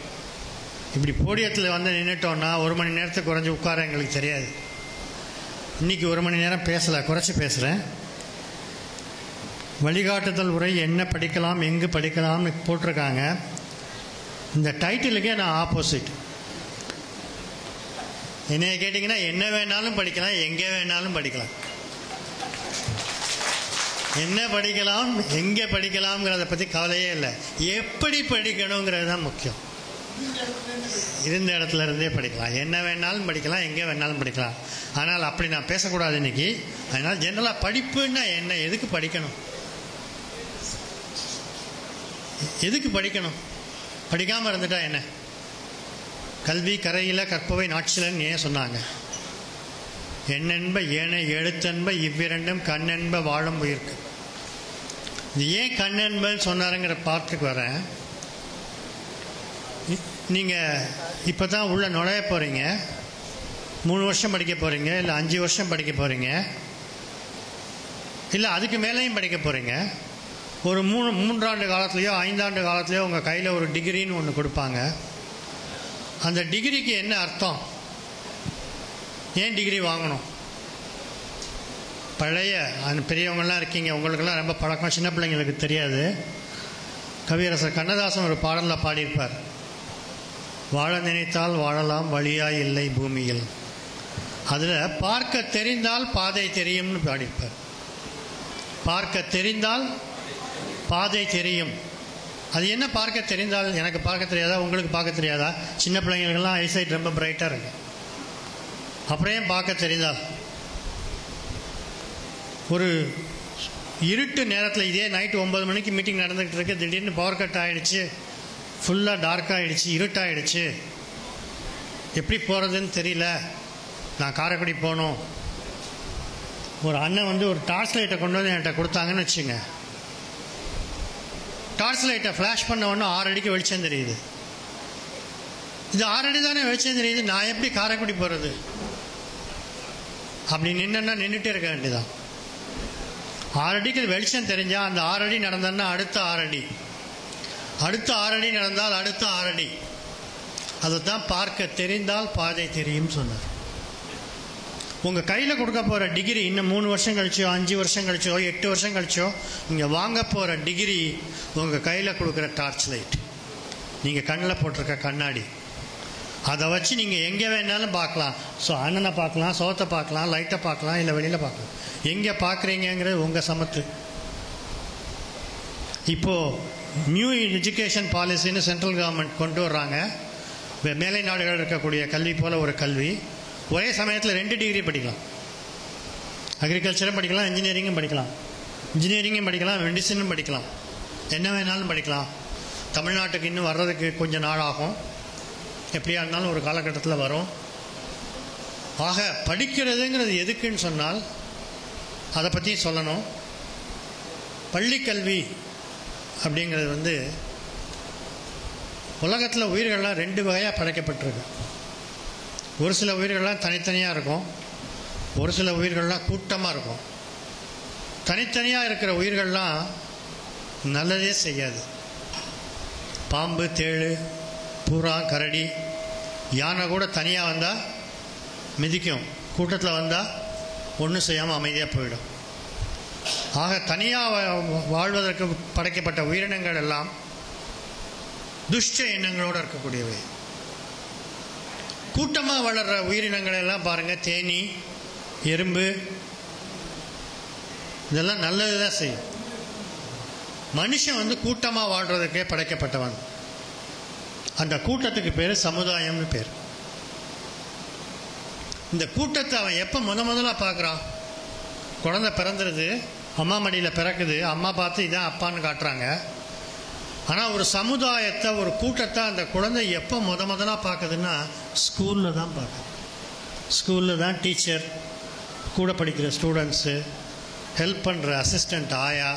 இப்படி போடியத்தில் வந்து நின்றுட்டோன்னா 1 மணி நேரத்துக்கு குறைஞ்சி உட்கார எங்களுக்கு தெரியாது. இன்றைக்கி 1 மணி நேரம் பேசலை, குறைச்சி பேசுகிறேன். வழிகாட்டுதல் உரை என்ன படிக்கலாம் எங்கு படிக்கலாம்னு போட்டிருக்காங்க. இந்த டைட்டிலுக்கே நான் ஆப்போசிட். என்னைய கேட்டிங்கன்னா என்ன வேணாலும் படிக்கலாம், எங்கே வேணாலும் படிக்கலாம். என்ன படிக்கலாம் எங்கே படிக்கலாம்ங்கிறத பற்றி கவலையே இல்லை, எப்படி படிக்கணுங்கிறது தான் முக்கியம். இருந்த இடத்துல இருந்தே படிக்கலாம், என்ன வேணாலும் படிக்கலாம், எங்கே வேணாலும் படிக்கலாம். ஆனால் அப்படி நான் பேசக்கூடாது இன்னைக்கு. அதனால் ஜென்ரலாக படிப்புன்னா என்ன, எதுக்கு படிக்கணும், எதுக்கு படிக்கணும், படிக்காமல் இருந்துட்டா என்ன? கல்வி கரையில் கற்பவை நாட்சிலன்னு ஏன் சொன்னாங்க? எண்ணென்ப ஏனை எழுத்தென்ப இவ்விரண்டும் கண்ணென்ப வாழும் உயிர்க்கு. இது ஏன் கண்ணென்பன்னு சொன்னாருங்கிற பாட்டுக்கு வரேன். நீங்கள் இப்போ தான் உள்ள நுழைய போகிறீங்க, 3 வருஷம் படிக்க போகிறீங்க, இல்லை 5 வருஷம் படிக்க போகிறீங்க, இல்லை அதுக்கு மேலேயும் படிக்க போகிறீங்க. ஒரு 3 ஆண்டு காலத்துலேயோ 5 ஆண்டு காலத்துலேயோ உங்கள் கையில் ஒரு டிகிரின்னு ஒன்று கொடுப்பாங்க. அந்த டிகிரிக்கு என்ன அர்த்தம்? ஏன் டிகிரி வாங்கணும்? பழைய அந்த பெரியவங்கள்லாம் இருக்கீங்க, உங்களுக்கெல்லாம் ரொம்ப பழக்கம், சின்ன பிள்ளைங்களுக்கு தெரியாது. கவியரசர் கண்ணதாசன் ஒரு பாடலில் பாடியிருப்பார், வாழ நினைத்தால் வாழலாம் வழியாய் இல்லை பூமியில். அதில் பார்க்க தெரிந்தால் பாதை தெரியும்னு பாடியிருப்பார். பார்க்க தெரிந்தால் பாதை தெரியும். அது என்ன பார்க்க தெரிந்தால்? எனக்கு பார்க்க தெரியாதா, உங்களுக்கு பார்க்க தெரியாதா? சின்ன பிள்ளைங்களுக்கெல்லாம் ஐசைட் ரொம்ப பிரைட்டாக இருக்கு, அப்புறம் ஏன் பார்க்க தெரிந்தால்? ஒரு இருட்டு நேரத்தில் இதே நைட்டு 9 மணிக்கு மீட்டிங் நடந்துக்கிட்டு இருக்கு, திடீர்னு பவர் கட் ஆகிடுச்சு, ஃபுல்லாக டார்க்காகிடுச்சு, இருட்டாகிடுச்சு, எப்படி போகிறதுன்னு தெரியல, நான் காரைக்குடி போகணும். ஒரு அண்ணன் வந்து ஒரு டார்ச் லைட்டை கொண்டு வந்து என்கிட்ட கொடுத்தாங்கன்னு வச்சுங்க. டார்ச் லைட்டை ஃப்ளாஷ் பண்ண உடனே 6 அடிக்கு வெளிச்சம் தெரியுது. இது 6 அடி தானே வெளிச்சம் தெரியுது, நான் எப்படி காரைக்குடி போகிறது? அப்படி நின்னா நின்றுட்டே இருக்க வேண்டியதான். 6 அடிக்கு வெளிச்சம் தெரிஞ்சால் அந்த 6 அடி நடந்தோன்னா அடுத்த 6 அடி, அடுத்த 6 அடி நடந்தால் அடுத்த 6 அடி. அதுதான் பார்க்க தெரிந்தால் பாதை தெரியும் சொன்னார். உங்கள் கையில் கொடுக்க போகிற டிகிரி இன்னும் 3 வருஷம் கழிச்சோ 5 வருஷம் கழிச்சோ 8 வருஷம் கழிச்சோ நீங்கள் வாங்க போகிற டிகிரி உங்கள் கையில் கொடுக்குற டார்ச் லைட், நீங்கள் கண்ணில் போட்டிருக்க கண்ணாடி. அதை வச்சு நீங்கள் எங்கே வேணாலும் பார்க்கலாம். ஸோ அண்ணனை பார்க்கலாம், சோத்தை பார்க்கலாம், லைட்டை பார்க்கலாம், இல்லை வெளியில் பார்க்கலாம். எங்கே பார்க்குறீங்கிறது உங்கள் சமத்து. இப்போது நியூ எஜுகேஷன் பாலிசின்னு சென்ட்ரல் கவர்மெண்ட் கொண்டு வர்றாங்க. மேலை நாடுகள் இருக்கக்கூடிய கல்வி போல் ஒரு கல்வி. ஒரே சமயத்தில் 2 டிகிரி படிக்கலாம். அக்ரிகல்ச்சரும் படிக்கலாம், இன்ஜினியரிங்கும் படிக்கலாம். இன்ஜினியரிங்கும் படிக்கலாம், மெடிசனும் படிக்கலாம், என்ன வேணாலும் படிக்கலாம். தமிழ்நாட்டுக்கு இன்னும் வர்றதுக்கு கொஞ்சம் நாள் ஆகும், எப்படியா இருந்தாலும் ஒரு காலகட்டத்தில் வரும். ஆக படிக்கிறதுங்கிறது எதுக்குன்னு சொன்னால் அதை பற்றி சொல்லணும். பள்ளிக்கல்வி அப்படிங்கிறது வந்து உலகத்தில் உயிர்கள்லாம் 2 வகையாக படைக்கப்பட்டிருக்கு. ஒரு சில உயிர்கள்லாம் தனித்தனியாக இருக்கும், ஒரு சில உயிர்கள்லாம் கூட்டமாக இருக்கும். தனித்தனியாக இருக்கிற உயிர்கள்லாம் நல்லதே செய்யாது. பாம்பு, தேள், பூரா, கரடி, யானை கூட தனியாக வந்தால் மிதிக்கும், கூட்டத்தில் வந்தால் ஒன்றும் செய்யாமல் அமைதியாக போயிடும். ஆக தனியாக வாழ்வதற்கு படைக்கப்பட்ட உயிரினங்கள் எல்லாம் துஷ்ட எண்ணங்களோடு இருக்கக்கூடியவை. கூட்டமாக வளர்கிற உயிரினங்கள் எல்லாம் பாருங்கள், தேனி, எறும்பு, இதெல்லாம் நல்லது தான் செய்யும். மனுஷன் வந்து கூட்டமாக வாழ்கிறதுக்கே படைக்கப்பட்டவன். அந்த கூட்டத்துக்கு பேர் சமுதாயம்னு பேர். இந்த கூட்டத்தை அவன் எப்போ முதலாக பார்க்குறான்? குழந்தை பிறந்துருது, அம்மா மடியில் பிறக்குது, அம்மா பார்த்து இதான் அப்பான்னு காட்டுறாங்க. ஆனால் ஒரு சமுதாயத்தை, ஒரு கூட்டத்தை அந்த குழந்தை எப்போ முதலாக பார்க்குதுன்னா ஸ்கூலில் தான் பார்க்குது. ஸ்கூலில் தான் டீச்சர், கூட படிக்கிற ஸ்டூடெண்ட்ஸு, ஹெல்ப் பண்ணுற அசிஸ்டண்ட் ஆயா,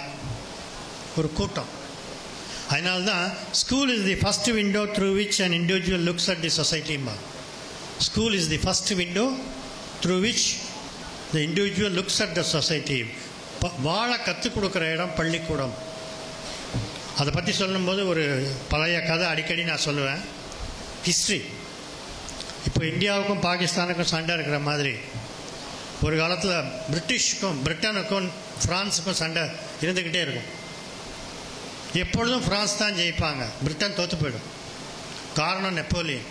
ஒரு கூட்டம். அதனால தான் school is the first window through which an individual looks at the சொசைட்டிமா. School is the first window through which the individual looks at the society. வாழ கற்றுக் கொடுக்குற இடம் பள்ளிக்கூடம். அதை பற்றி சொல்லும்போது ஒரு பழைய கதை அடிக்கடி நான் சொல்லுவேன். ஹிஸ்ட்ரி. இப்போ இந்தியாவுக்கும் பாகிஸ்தானுக்கும் சண்டை இருக்கிற மாதிரி ஒரு காலத்தில் பிரிட்டனுக்கும் ஃப்ரான்ஸுக்கும் சண்டை இருந்துக்கிட்டே இருக்கும். எப்பொழுதும் ஃப்ரான்ஸ் தான் ஜெயிப்பாங்க, பிரிட்டன் தோற்று போயிடும். காரணம் நெப்போலியன்.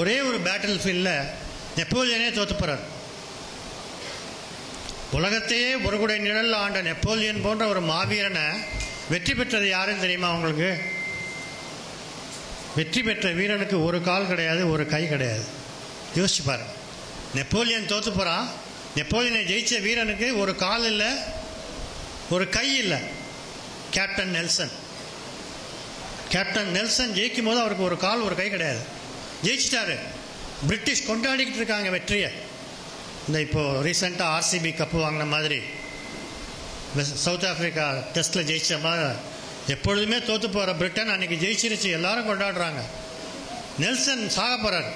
ஒரே ஒரு பேட்டில் ஃபீல்டில் நெப்போலியனே தோற்று போகிறார். உலகத்தையே ஒரு குடை நிழலில் ஆண்ட நெப்போலியன் போன்ற ஒரு மாவீரனை வெற்றி பெற்றது யாருன்னு தெரியுமா உங்களுக்கு? வெற்றி பெற்ற வீரனுக்கு ஒரு கால் கிடையாது, ஒரு கை கிடையாது. யோசிச்சு பாருங்க. நெப்போலியன் தோற்று போகிறான். நெப்போலியனை ஜெயிச்ச வீரனுக்கு ஒரு கால் இல்லை, ஒரு கை இல்லை. Captain Nelson. கேப்டன் நெல்சன் ஜெயிக்கும் போது அவருக்கு ஒரு கால் ஒரு கை கிடையாது. ஜெயிச்சிட்டாரு. பிரிட்டிஷ் கொண்டாடிக்கிட்டு இருக்காங்க வெற்றியை. இந்த இப்போது ரீசெண்டாக ஆர்சிபி கப்பு வாங்கின மாதிரி, சவுத் ஆஃப்ரிக்கா டெஸ்ட்டில் ஜெயிச்ச மாதிரி, எப்பொழுதுமே தோற்று போகிற பிரிட்டன் அன்றைக்கி ஜெயிச்சிருச்சு, எல்லாரும் கொண்டாடுறாங்க. நெல்சன் சாக போகிறார்.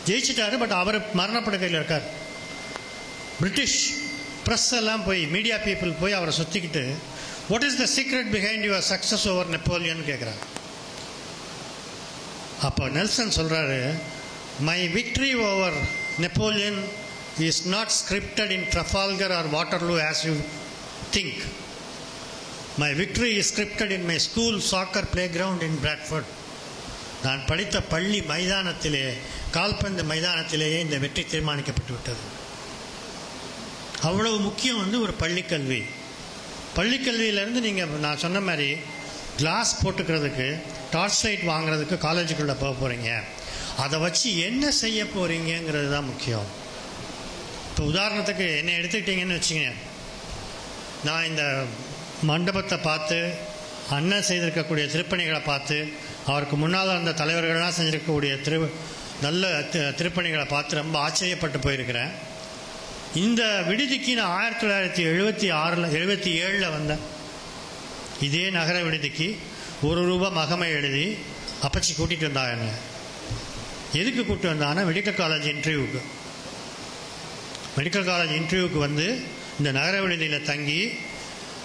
ஜெயிச்சிட்டாரு, பட் அவர் மரணப்படுக்கையில் இருக்கார். பிரிட்டிஷ் ப்ரெஸ் எல்லாம் போய், மீடியா பீப்புள் போய் அவரை சுற்றிக்கிட்டு, what is the secret behind your success over Napoleon கேட்குறாங்க. அப்போ நெல்சன் சொல்கிறாரு, my victory over Napoleon is not scripted in Trafalgar or Waterloo as you think. My victory is scripted in my school soccer play ground in Bradford. நான் படித்த பள்ளி மைதானத்திலே, கால்பந்து மைதானத்திலேயே இந்த வெற்றி தீர்மானிக்கப்பட்டு விட்டது. அவ்வளவு முக்கியம் ஒரு பள்ளிக்கல்வி. பள்ளிக்கல்வியிலேருந்து நீங்கள் நான் சொன்ன மாதிரி கிளாஸ் போட்டுக்கிறதுக்கு, டார்ச் லைட் வாங்குறதுக்கு காலேஜுக்குள்ளே போக போகிறீங்க. அதை வச்சு என்ன செய்ய போகிறீங்கிறது தான் முக்கியம். இப்போ உதாரணத்துக்கு என்னை எடுத்துக்கிட்டிங்கன்னு வச்சுங்க, நான் இந்த மண்டபத்தை பார்த்து, அண்ணன் செய்திருக்கக்கூடிய திருப்பணிகளை பார்த்து, அவருக்கு முன்னால் அந்த தலைவர்கள்லாம் செஞ்சிருக்கக்கூடிய நல்ல திருப்பணிகளை பார்த்து ரொம்ப ஆச்சரியப்பட்டு போயிருக்கிறேன். இந்த விடுதிக்கு நான் 1977 வந்தேன். இதே நகர விடுதிக்கு ₹1 மகமை எழுதி அப்பச்சி கூட்டிகிட்டு வந்தாங்க. என்ன எதுக்கு கூப்பிட்டு வந்தாங்கன்னா, மெடிக்கல் காலேஜ் இன்டர்வியூவுக்கு. மெடிக்கல் காலேஜ் இன்டர்வியூவுக்கு வந்து இந்த நகர விடுதியில் தங்கி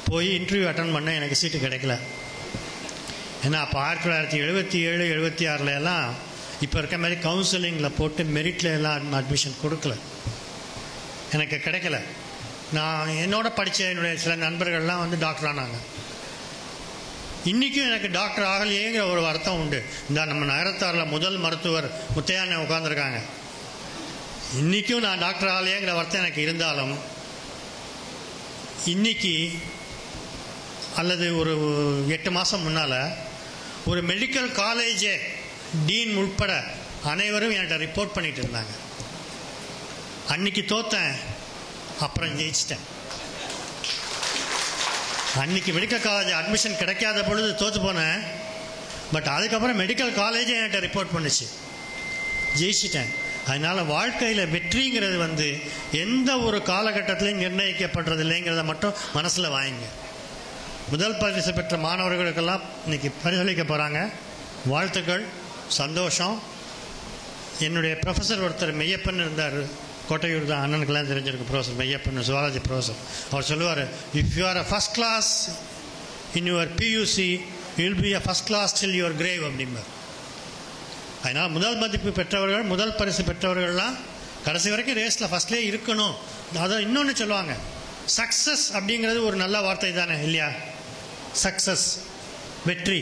போய் இன்டர்வியூ அட்டன் பண்ண எனக்கு சீட்டு கிடைக்கல. ஏன்னா அப்போ 1977, 76 எல்லாம் இப்போ இருக்க மாதிரி கவுன்சிலிங்கில் போட்டு மெரிட்டில் எல்லாம் அட்மிஷன் கொடுக்கல, எனக்கு கிடைக்கல. நான் என்னோட படித்த என்னுடைய சில நண்பர்கள்லாம் வந்து டாக்டர் ஆனாங்க. இன்றைக்கும் எனக்கு டாக்டர் ஆகலையேங்கிற ஒரு வருத்தம் உண்டு. இந்த நம்ம நகரத்தாரில் முதல் மருத்துவர் முத்தையாண்ணன் உட்காந்துருக்காங்க. இன்றைக்கும் நான் டாக்டர் ஆகலையேங்கிற வருத்தம் எனக்கு இருந்தாலும், இன்னைக்கு அல்லது ஒரு 8 மாதம் முன்னால் ஒரு மெடிக்கல் காலேஜே டீன் உட்பட அனைவரும் என்கிட்ட ரிப்போர்ட் பண்ணிட்டு இருந்தாங்க. அன்னைக்கு தோத்தேன், அப்புறம் ஜெயிச்சிட்டேன். அன்னைக்கு மெடிக்கல் காலேஜ் அட்மிஷன் கிடைக்காத பொழுது தோற்று போனேன். பட் அதுக்கப்புறம் மெடிக்கல் காலேஜே என்கிட்ட ரிப்போர்ட் பண்ணிச்சு, ஜெயிச்சிட்டேன். அதனால் வாழ்க்கையில் வெற்றிங்கிறது வந்து எந்த ஒரு காலகட்டத்திலையும் நிர்ணயிக்கப்படுறது இல்லைங்கிறத மட்டும் மனசில் வாங்கிங்க. முதல் பரிசு பெற்ற மாணவர்களுக்கெல்லாம் இன்னைக்கு பரிசளிக்க போகிறாங்க. வாழ்த்துக்கள், சந்தோஷம். என்னுடைய ப்ரொஃபஸர் ஒருத்தர் மெய்யப்பன் இருந்தார், கோட்டையூர் தான், அண்ணனுக்கெல்லாம் தெரிஞ்சிருக்கு. Professor Meyyappan, zoology professor. அவர் சொல்லுவார், if you are a first class in your PUC you will be a first class till your grave அப்படிம்பார். அதனால் முதல் மதிப்பு பெற்றவர்கள், முதல் பரிசு பெற்றவர்கள்லாம் கடைசி வரைக்கும் ரேஸில் ஃபஸ்ட்லேயே இருக்கணும். அதை இன்னொன்று சொல்லுவாங்க, சக்ஸஸ் அப்படிங்கிறது ஒரு நல்ல வார்த்தை தானே இல்லையா? சக்ஸஸ், வெற்றி.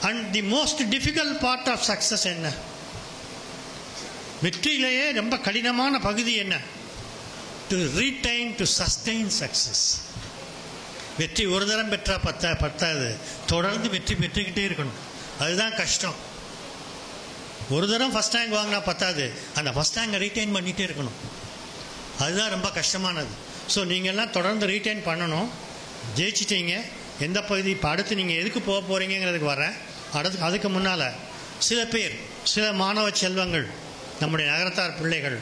And the most difficult part of success என்ன? வெற்றியிலேயே ரொம்ப கடினமான பகுதி என்ன? To retain, to sustain success. வெற்றி ஒரு தரம் பெற்றா பத்தாது, தொடர்ந்து வெற்றி பெற்றுக்கிட்டே இருக்கணும். அதுதான் கஷ்டம். ஒரு தரம் ஃபஸ்ட் ரேங்க் வாங்கினா பத்தாது, அந்த ஃபஸ்ட் ரேங்கை ரீட்டைன் பண்ணிகிட்டே இருக்கணும். அதுதான் ரொம்ப கஷ்டமானது. ஸோ நீங்கள்லாம் தொடர்ந்து ரீட்டைன் பண்ணணும். ஜெயிச்சிட்டீங்க. எந்த பகுதி இப்போ அடுத்து நீங்கள் எதுக்கு போக போகிறீங்கிறதுக்கு வரேன். அதுக்கு முன்னால் சில பேர், சில மாணவ செல்வங்கள், நம்முடைய நகரத்தார் பிள்ளைகள்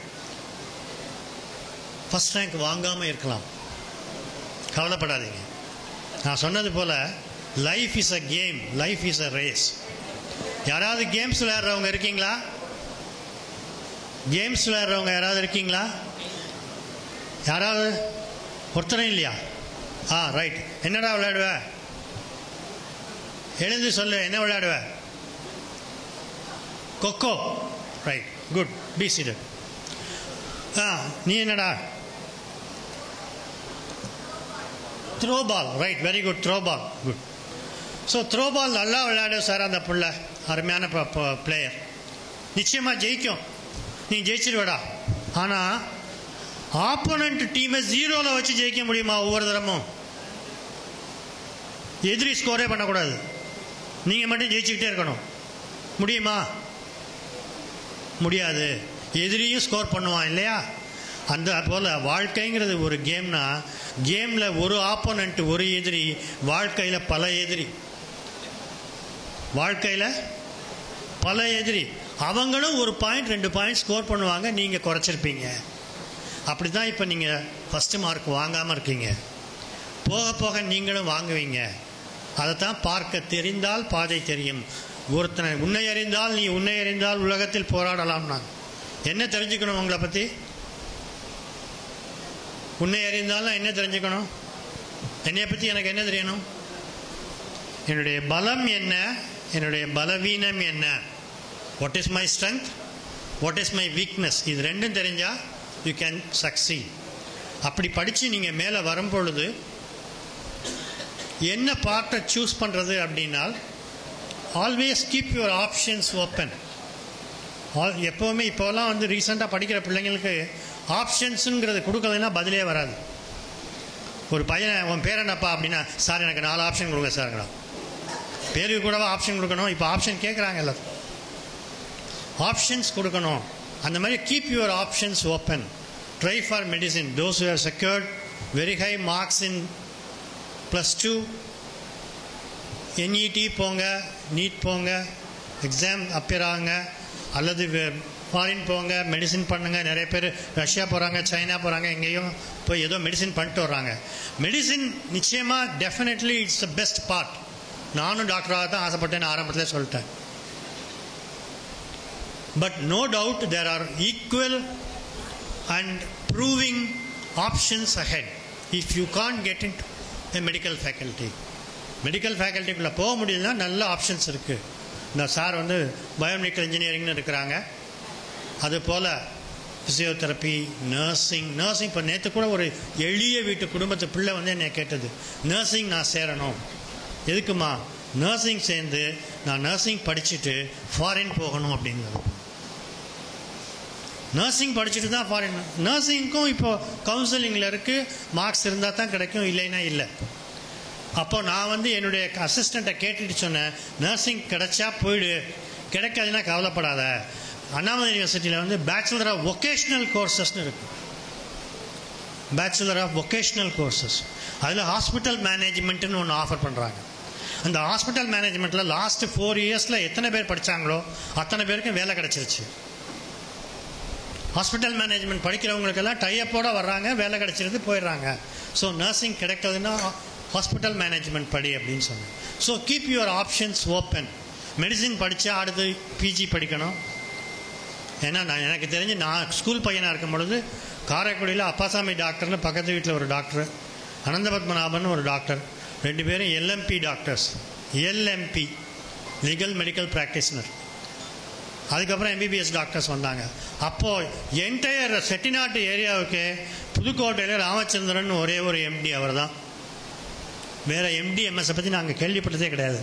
ஃபஸ்ட் ரேங்க் வாங்காமல் இருக்கலாம். கவலைப்படாதீங்க. நான் சொன்னது போல் life is a game, life is a race. யாராவது கேம்ஸ் விளையாடுறவங்க இருக்கீங்களா? கேம்ஸ் விளையாடுறவங்க யாராவது இருக்கீங்களா? யாராவது? ஒருத்தரும் இல்லையா? ரைட். என்னடா விளையாடுவ? எழுந்து சொல்லு, என்ன விளையாடுவ? Kho-kho. Right, good, be seated. நீ என்னடா? Throw ball. Right, very good, throw ball, good. So throw ball நல்லா விளையாடு சார் அந்த புள்ள, அருமையான பிளேயர், நிச்சயமாக ஜெயிக்கும், நீ ஜெயிச்சிருவடா. ஆனால் ஆப்போனண்ட் டீமை 0ல் வச்சு ஜெயிக்க முடியுமா? ஒவ்வொரு தரமும் எதிரி ஸ்கோரே பண்ணக்கூடாது, நீங்கள் மட்டும் ஜெயிச்சுக்கிட்டே இருக்கணும். முடியுமா? முடியாது. எதிரியும் ஸ்கோர் பண்ணுவான் இல்லையா? அந்த போல் வாழ்க்கைங்கிறது ஒரு கேம்னா, கேமில் ஒரு ஆப்போனண்ட் ஒரு எதிரி, வாழ்க்கையில் பல எதிரி. வாழ்க்கையில் பல எதிரி, அவங்களும் 1 பாயிண்ட் 2 பாயிண்ட் ஸ்கோர் பண்ணுவாங்க, நீங்கள் குறைச்சிருப்பீங்க. அப்படி தான் இப்போ நீங்கள் ஃபஸ்ட்டு மார்க் வாங்காமல் இருக்கீங்க. போக போக நீங்களும் வாங்குவீங்க. அதைத்தான் பார்க்க தெரிந்தால் பாதை தெரியும். ஒருத்தனை உன்னை அறிந்தால் நீ உன்னை அறிந்தால் உலகத்தில் போராடலாம். நான் என்ன தெரிஞ்சுக்கணும் உங்களை பற்றி? உன்னை அறிந்தாலும் என்ன தெரிஞ்சுக்கணும்? என்னைய பற்றி எனக்கு என்ன தெரியணும்? என்னுடைய பலம் என்ன, என்னுடைய பலவீனம் என்ன, what is my strength, what is my weakness, இது ரெண்டும் தெரிஞ்சால் யூ கேன் சக்சீட். அப்படி படித்து நீங்கள் மேலே வரும்பொழுது என்ன பார்ட்டை சூஸ் பண்ணுறது அப்படின்னால், always keep your options open. எப்போவுமே இப்போலாம் வந்து ரீசெண்டாக படிக்கிற பிள்ளைங்களுக்கு ஆப்ஷன்ஸுங்கிறது கொடுக்கலைன்னா பதிலே வராது. ஒரு பையன் உன் பேர் என்னப்பா அப்படின்னா, சார் எனக்கு 4 ஆப்ஷன் கொடுங்க சார்ங்களா. பேருக்கு கூடவா ஆப்ஷன் கொடுக்கணும்? இப்போ ஆப்ஷன் கேட்குறாங்க எல்லாத்துக்கும், ஆப்ஷன்ஸ் கொடுக்கணும். அந்த மாதிரி keep your options open. Try for medicine. Those who have secured very high marks in +2 NET போங்க, நீட் போங்க, எக்ஸாம் அப்பியர் ஆகுங்க, அல்லது ஃபாரின் போங்க, மெடிசின் பண்ணுங்கள். நிறைய பேர் ரஷ்யா போகிறாங்க, சைனா போகிறாங்க, எங்கேயும் போய் ஏதோ மெடிசின் பண்ணிட்டு வர்றாங்க. மெடிசின் நிச்சயமாக definitely it's the best part. நானும் டாக்டராக தான் ஆசைப்பட்டேன்னு ஆரம்பத்தில் சொல்லிட்டேன். But no doubt there are equal and proving options ahead if you can't get into medical faculty. Medical ஃபேக்கல்ட்டிக்குள்ளே போக முடியலன்னா நல்ல ஆப்ஷன்ஸ் இருக்குது. இந்த சார் வந்து பயோமெடிக்கல் இன்ஜினியரிங்னு இருக்கிறாங்க, அதுபோல் ஃபிசியோதெரப்பி, நர்சிங். இப்போ நேற்று கூட ஒரு எளிய வீட்டு குடும்பத்து பிள்ளை வந்து என்னை கேட்டது, நர்சிங் நான் சேரணும். எதுக்குமா? நர்சிங் சேர்ந்து நான் நர்சிங் படிச்சுட்டு ஃபாரின் போகணும் அப்படிங்கிறது. நர்சிங் படிச்சுட்டு தான் ஃபாரின். நர்சிங்க்கும் இப்போ கவுன்சிலிங்கில் இருக்குது, மார்க்ஸ் இருந்தால் தான் கிடைக்கும், இல்லைன்னா இல்லை. அப்போ நான் வந்து என்னுடைய அசிஸ்டண்ட்டை கேட்டுட்டு சொன்னேன், நர்சிங் கிடைச்சா போயிடு, கிடைக்காதுன்னா கவலைப்படாத. அண்ணாமலை யூனிவர்சிட்டியில் வந்து பேச்சுலர் ஆஃப் வொகேஷ்னல் கோர்சஸ்ன்னு இருக்குது. பேச்சுலர் ஆஃப் வொகேஷ்னல் கோர்சஸ், அதில் ஹாஸ்பிட்டல் மேனேஜ்மெண்ட்டுன்னு ஒன்று ஆஃபர் பண்ணுறாங்க. அந்த ஹாஸ்பிட்டல் மேனேஜ்மெண்ட்டில் லாஸ்ட் 4 இயர்ஸில் எத்தனை பேர் படித்தாங்களோ அத்தனை பேருக்கும் வேலை கிடச்சிருச்சு. ஹாஸ்பிட்டல் மேனேஜ்மெண்ட் படிக்கிறவங்களுக்கெல்லாம் டைப்போடு வர்றாங்க, வேலை கிடச்சிருந்து போயிடுறாங்க. ஸோ நர்சிங் கிடைக்கிறதுனா ஹாஸ்பிட்டல் மேனேஜ்மெண்ட் படி அப்படின்னு சொன்னேன். So keep your options open. Medicine படித்தா அடுத்து பிஜி படிக்கணும். ஏன்னா எனக்கு தெரிஞ்சு நான் ஸ்கூல் பையனாக இருக்கும் பொழுது காரைக்குடியில் அப்பாசாமி டாக்டர்னு பக்கத்து வீட்டில் ஒரு டாக்டர், அனந்தபத்மநாபன் ஒரு டாக்டர், 2 பேரும் LMP doctors. LMP legal medical practitioner. அதுக்கப்புறம் MBBS டாக்டர்ஸ் வந்தாங்க. அப்போது என்டையர் செட்டிநாட்டு ஏரியாவுக்கு புதுக்கோட்டையில் ராமச்சந்திரன் ஒரே ஒரு MD அவர் தான். வேறு MD MS பற்றி நாங்கள் கேள்விப்பட்டதே கிடையாது.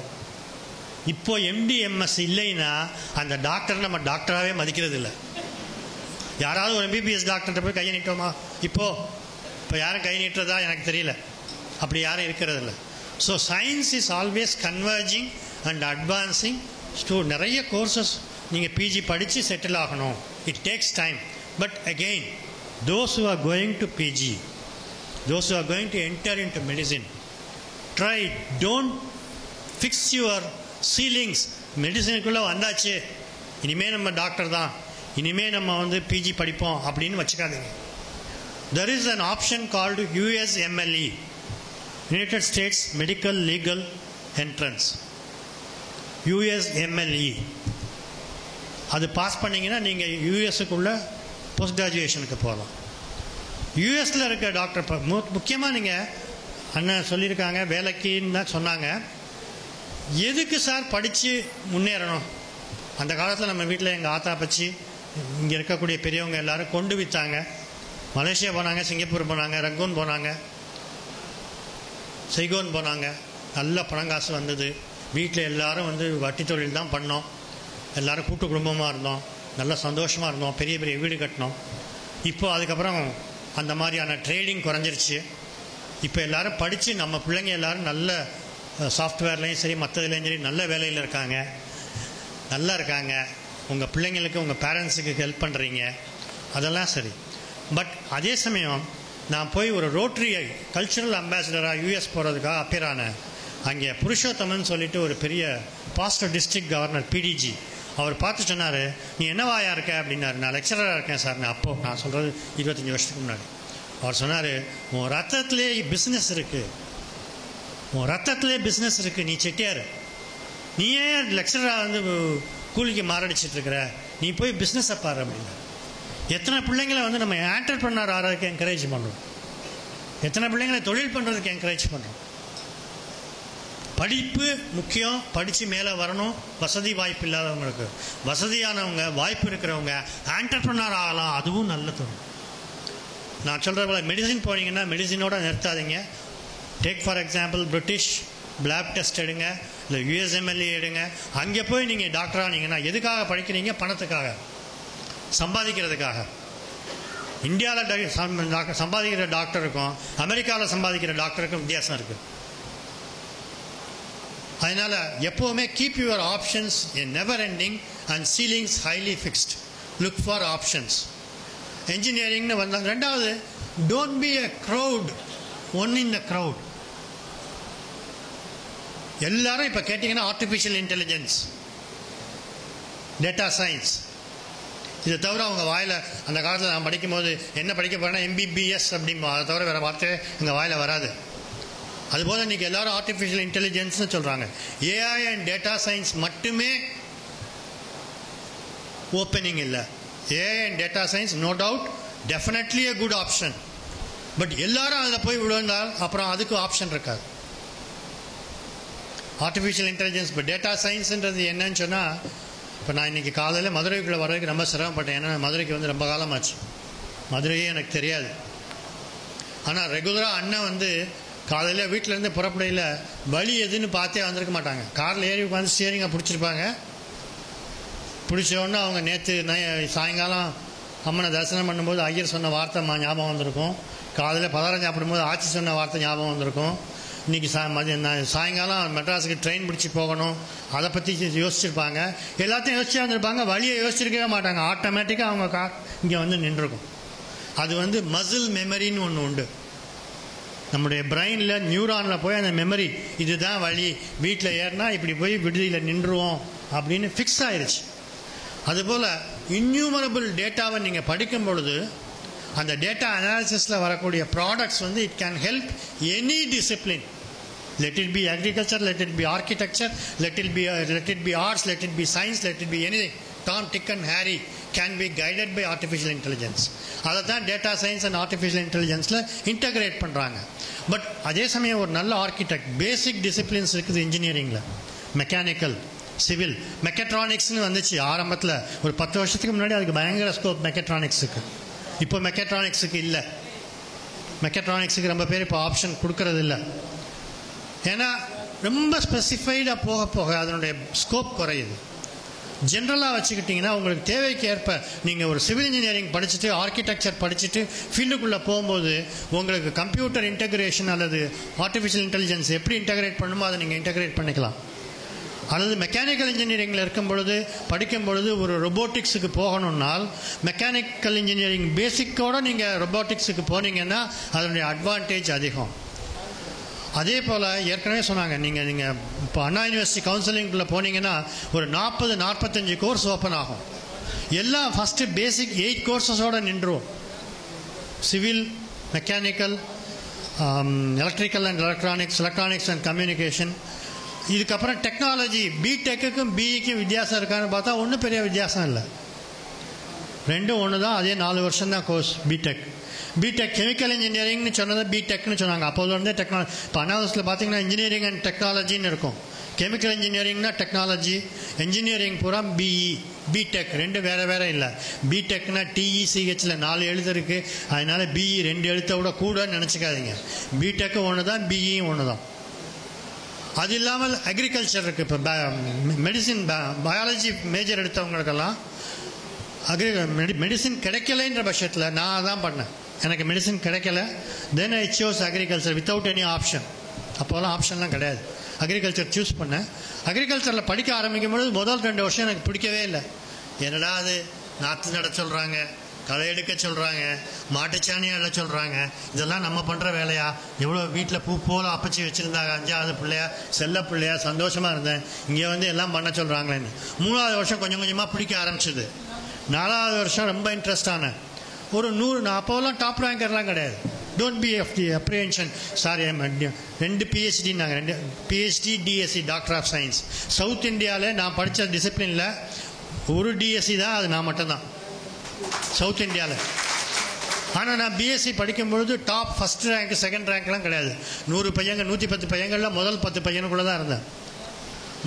இப்போது MD MS இல்லைன்னா அந்த டாக்டர் நம்ம டாக்டராகவே மதிக்கிறது இல்லை. யாராவது ஒரு MBBS டாக்டர்கிட்ட போய் கையை நீட்டோமா? இப்போ யாரும் கை நீட்டுறதா எனக்கு தெரியல, அப்படி யாரும் இருக்கிறது இல்லை. So science is always converging and advancing. நிறைய கோர்சஸ் நீங்கள் PG படித்து செட்டில் ஆகணும். It takes time. But again those who are going to PG, those who are going to enter into medicine, try, don't fix your ceilings. மெடிசனுக்குள்ளே வந்தாச்சு, இனிமேல் நம்ம doctor தான், இனிமேல் நம்ம வந்து PG படிப்போம் அப்படின்னு வச்சுக்காதீங்க. There is an option called USMLE, United States Medical Legal Entrance. USMLE அது பாஸ் பண்ணிங்கன்னா நீங்கள் யூஎஸ்க்குள்ளே போஸ்ட் கிராஜுவேஷனுக்கு போகலாம். யூஎஸில் இருக்க டாக்டர் முக்கியமாக நீங்கள் அண்ணன் சொல்லியிருக்காங்க வேலைக்குன்னு தான் சொன்னாங்க. எதுக்கு சார் படித்து முன்னேறணும்? அந்த காலத்தில் நம்ம வீட்டில் எங்கள் ஆத்தா பச்சி இங்கே இருக்கக்கூடிய பெரியவங்க எல்லோரும் கொண்டு விற்றாங்க. மலேசியா போனாங்க, சிங்கப்பூர் போனாங்க, ரங்கூன் போனாங்க, சைகோன் போனாங்க. நல்ல பணங்காசு வந்தது. வீட்டில் எல்லோரும் வந்து வட்டி தொழில் தான் பண்ணோம். எல்லோரும் கூட்டு குடும்பமாக இருந்தோம், நல்லா சந்தோஷமாக இருந்தோம், பெரிய பெரிய வீடு கட்டினோம். இப்போ அதுக்கப்புறம் அந்த மாதிரியான ட்ரேடிங் குறைஞ்சிருச்சு. இப்போ எல்லோரும் படித்து நம்ம பிள்ளைங்க எல்லோரும் நல்ல சாஃப்ட்வேர்லேயும் சரி மற்றதுலேயும் சரி நல்ல வேலையில் இருக்காங்க, நல்லா இருக்காங்க. உங்கள் பிள்ளைங்களுக்கு உங்கள் பேரண்ட்ஸுக்கு ஹெல்ப் பண்ணுறீங்க, அதெல்லாம் சரி. பட் அதே சமயம் நான் போய் ஒரு ரோட்டரி கல்ச்சுரல் அம்பாசிடராக யூஎஸ் போகிறதுக்காக அப்பியர் ஆனேன். அங்கே புருஷோத்தமன் சொல்லிட்டு ஒரு பெரிய பாஸ்டர் டிஸ்ட்ரிக்ட் கவர்னர் பிடிஜி அவர் பார்த்து சொன்னார், நீ என்னவாயா இருக்க அப்படின்னாரு. நான் லெக்சரராக இருக்கேன் சார். நான் சொல்கிறது 25 வருஷத்துக்கு முன்னாடி. அவர் சொன்னார், உன் ரத்தத்திலே பிஸ்னஸ் இருக்குது, உன் ரத்தத்திலே பிஸ்னஸ் இருக்குது, நீ செட்டியார், நீ ஏன் லெக்சராக வந்து கூலிக்கு மாரடிச்சிட்டு இருக்கிற, நீ போய் பிஸ்னஸை பாரு அப்படின்னாரு. எத்தனை பிள்ளைங்களை வந்து நம்ம ஆண்டர்பிரனர் ஆகிறதுக்கு என்கரேஜ் பண்ணுறோம், எத்தனை பிள்ளைங்களை தொழில் பண்ணுறதுக்கு என்கரேஜ் பண்ணுறோம். படிப்பு முக்கியம், படித்து மேலே வரணும். வசதி வாய்ப்பு இல்லாதவங்களுக்கு, வசதியானவங்க வாய்ப்பு இருக்கிறவங்க ஆண்டர்பிரனர் ஆகலாம், அதுவும் நல்ல தொழில். நான் சொல்கிற போல மெடிசின் போனீங்கன்னா மெடிசினோடு நிறுத்தாதீங்க. Take for example British PLAB test எடுங்க, இல்லை யூஎஸ்எம்எல்ஏ எடுங்க. அங்கே போய் நீங்கள் டாக்டர் ஆனீங்கன்னா எதுக்காக படிக்கிறீங்க? பணத்துக்காக, சம்பாதிக்கிறதுக்காக. இந்தியாவில் சம்பாதிக்கிற டாக்டருக்கும் அமெரிக்காவில் சம்பாதிக்கிற டாக்டருக்கும் வித்தியாசம் இருக்குது. அதனால் எப்போவுமே keep your options never ending and ceilings highly fixed. Look for options. என்ஜினியரிங்னு வந்தாங்க. ரெண்டாவது, don't be a crowd, one in the crowd. எல்லாரும் இப்போ கேட்டிங்கன்னா ஆர்டிஃபிஷியல் இன்டெலிஜென்ஸ், டேட்டா சயின்ஸ், இதை தவிர அவங்க வாயில் அந்த காலத்தில் நான் படிக்கும்போது என்ன படிக்க போகிறேன்னா எம்பிபிஎஸ் அப்படிம்பா, அதை தவிர வேறு வார்த்தை எங்கள் வாயில் வராது. அதுபோல் இன்றைக்கி எல்லோரும் ஆர்டிஃபிஷியல் இன்டெலிஜென்ஸ்னு சொல்கிறாங்க. ஏஐ அண்ட் டேட்டா சயின்ஸ் மட்டுமே ஓப்பனிங் இல்லை. AI and data science no doubt definitely a good option. But எல்லாரும் அதில் போய் விழுந்தால் அப்புறம் அதுக்கு ஆப்ஷன் இருக்காது. ஆர்டிஃபிஷியல் இன்டெலிஜென்ஸ் இப்போ டேட்டா சயின்ஸுன்றது என்னன்னு சொன்னால், இப்போ நான் இன்றைக்கி காலையில் மதுரைக்குள்ளே வர்றதுக்கு ரொம்ப சிரமப்பட்டேன். ஏன்னா மதுரைக்கு வந்து ரொம்ப காலமாச்சு, மதுரையே எனக்கு தெரியாது. ஆனால் ரெகுலராக அண்ணன் வந்து காலையில் வீட்டிலேருந்து புறப்படையில் வழி எதுன்னு பார்த்தே வந்திருக்க மாட்டாங்க. காரில் ஏறி உட்காந்து ஸ்டியரிங்கை பிடிச்சிருப்பாங்க. பிடிச்சோடனே அவங்க நேற்று சாயங்காலம் அம்மனை தரிசனம் பண்ணும்போது ஐயர் சொன்ன வார்த்தை ஞாபகம் வந்திருக்கும். காலையில் பலகாரம் சாப்பிடும்போது ஆட்சி சொன்ன வார்த்தை ஞாபகம் வந்திருக்கும். இன்றைக்கி சாயங்காலம் மெட்ராஸுக்கு ட்ரெயின் பிடிச்சி போகணும், அதை பற்றி யோசிச்சிருப்பாங்க. எல்லாத்தையும் யோசிச்சா வந்திருப்பாங்க, வழியை யோசிச்சிருக்கவே மாட்டாங்க. ஆட்டோமேட்டிக்காக அவங்க கார் இங்கே வந்து நின்றுருக்கும். அது வந்து மசில் மெமரின்னு ஒன்று உண்டு. நம்முடைய பிரெயினில் நியூரானில் போய் அந்த மெமரி, இதுதான் வழி, வீட்டில் ஏறினா இப்படி போய் விடுதியில் நின்றுவோம் அப்படின்னு ஃபிக்ஸ் ஆயிடுச்சு. அதுபோல் இன்யூமரபிள் டேட்டாவை நீங்கள் படிக்கும் பொழுது அந்த டேட்டா அனாலிசிஸில் வரக்கூடிய ப்ராடக்ட்ஸ் வந்து it can help any discipline. Let it be agriculture, let it be architecture, let it be arts, let it be science, let it be anything. Tom, Dick and Harry can be guided by artificial intelligence. அதை தான் data science and artificial இன்டெலிஜென்ஸில் integrate பண்ணுறாங்க. But அதே சமயம் ஒரு நல்ல architect, பேசிக் disciplines இருக்குது இன்ஜினியரிங்கில். Mechanical, civil, மெக்கட்ரானிக்ஸ்னு வந்துச்சு ஆரம்பத்தில். ஒரு 10 வருஷத்துக்கு முன்னாடி அதுக்கு பயங்கர ஸ்கோப் மெக்கட்ரானிக்ஸுக்கு. இப்போ மெக்கட்ரானிக்ஸுக்கு இல்லை. மெக்கட்ரானிக்ஸுக்கு ரொம்ப பேர் இப்போ ஆப்ஷன் கொடுக்கறது இல்லை. ஏன்னா ரொம்ப ஸ்பெசிஃபைடாக போக போக அதனுடைய ஸ்கோப் குறையுது. ஜென்ரலாக வச்சுக்கிட்டிங்கன்னா உங்களுக்கு தேவைக்கு ஏற்ப நீங்கள் ஒரு சிவில் இன்ஜினியரிங் படிச்சுட்டு ஆர்கிடெக்சர் படிச்சுட்டு ஃபீல்டுக்குள்ளே போகும்போது உங்களுக்கு கம்ப்யூட்டர் இன்டகிரேஷன் அல்லது ஆர்டிஃபிஷியல் இன்டெலிஜென்ஸ் எப்படி இன்டகிரேட் பண்ணணுமோ அதை நீங்கள் இன்டகிரேட் பண்ணிக்கலாம். அல்லது மெக்கானிக்கல் இன்ஜினியரிங்கில் இருக்கும் பொழுது படிக்கும் பொழுது ஒரு ரொபோட்டிக்ஸுக்கு போகணுன்னால் மெக்கானிக்கல் இன்ஜினியரிங் பேசிக்கோடு நீங்கள் ரொபோட்டிக்ஸுக்கு போனீங்கன்னா அதனுடைய அட்வான்டேஜ் அதிகம். அதே போல் ஏற்கனவே சொன்னாங்க, நீங்கள் இப்போ அண்ணா யூனிவர்சிட்டி கவுன்சிலிங்குள்ளே போனீங்கன்னா ஒரு 40-45 கோர்ஸ் ஓப்பன் ஆகும். எல்லாம் ஃபஸ்ட்டு பேசிக் 8 கோர்ஸஸோடு நின்றுவோம். Civil, mechanical, electrical and electronics and communication. இதுக்கப்புறம் டெக்னாலஜி, பிடெக்குக்கும் பிஇக்கும் வித்தியாசம் இருக்கான்னு பார்த்தா ஒன்றும் பெரிய வித்தியாசம் இல்லை, ரெண்டும் ஒன்று தான். அதே 4 வருஷம் தான் கோர்ஸ் பிடெக். கெமிக்கல் இன்ஜினியரிங்னு சொன்னதை பிடெக்னு சொன்னாங்க. அப்போது வந்து டெக்னாலஜி. இப்போ அனாலிசிஸில் பார்த்தீங்கன்னா இன்ஜினியரிங் அண்ட் டெக்னாலஜின்னு இருக்கும். கெமிக்கல் இன்ஜினியரிங்னா டெக்னாலஜி, இன்ஜினியரிங் பூரா பிஇ, பிடெக், ரெண்டு வேறு வேறு இல்லை. பிடெக்னா டிஇசிஹெச்சில் 4 எழுத்து இருக்குது, அதனால் பிஇ 2 எழுத்தை விட கூட நினச்சிக்காதீங்க. பிடெக்கு ஒன்று தான், பிஇயும் ஒன்று தான். அது இல்லாமல் அக்ரிகல்ச்சர் இருக்குது. இப்போ மெடிசின் பயாலஜி மேஜர் எடுத்தவங்களுக்கெல்லாம் மெடிசின் கிடைக்கலைன்ற பட்சத்தில் நான் அதான் பண்ணேன். எனக்கு மெடிசின் கிடைக்கல, then I chose agriculture without any option. அப்போல்லாம் ஆப்ஷன்லாம் கிடையாது, அக்ரிகல்ச்சர் சூஸ் பண்ணேன். அக்ரிகல்ச்சரில் படிக்க ஆரம்பிக்கும் பொழுது முதல் 2 வருஷம் எனக்கு பிடிக்கவே இல்லை. என்னடா அது, நாற்று நட சொல்கிறாங்க, களை எடுக்க சொல்கிறாங்க, மாட்டுச்சாணி அள்ள சொல்கிறாங்க, இதெல்லாம் நம்ம பண்ணுற வேலையா? எவ்வளோ வீட்டில் பூ போல அப்பச்சி வச்சுருந்தாங்க, 5வது பிள்ளையா, செல்ல பிள்ளையா, சந்தோஷமாக இருந்தேன். இங்கே வந்து எல்லாம் பண்ண சொல்கிறாங்களேன்னு 3வது வருஷம் கொஞ்சம் கொஞ்சமாக பிடிக்க ஆரம்பிச்சிது. 4வது வருஷம் ரொம்ப இன்ட்ரெஸ்ட் ஆனேன். ஒரு 100, நான் அப்போல்லாம் டாப் ரேங்கர்லாம் கிடையாது. Don't be of the apprehension. Sorry, 2 PhD, நாங்கள் 2 PhD, DSc, doctor of science. South இந்தியாவில் நான் படித்த டிசிப்ளினில் ஒரு டிஎஸ்சி தான், அது நான் மட்டும்தான் சவுத் இந்தியாவில். ஆனால் நான் பிஎஸ்சி படிக்கும்பொழுது டாப் ஃபஸ்ட் ரேங்க், செகண்ட் ரேங்க்லாம் கிடையாது. 100 பையங்க, 110 பையங்களில் முதல் 10 பையனுக்குள்ளே தான் இருந்தேன்.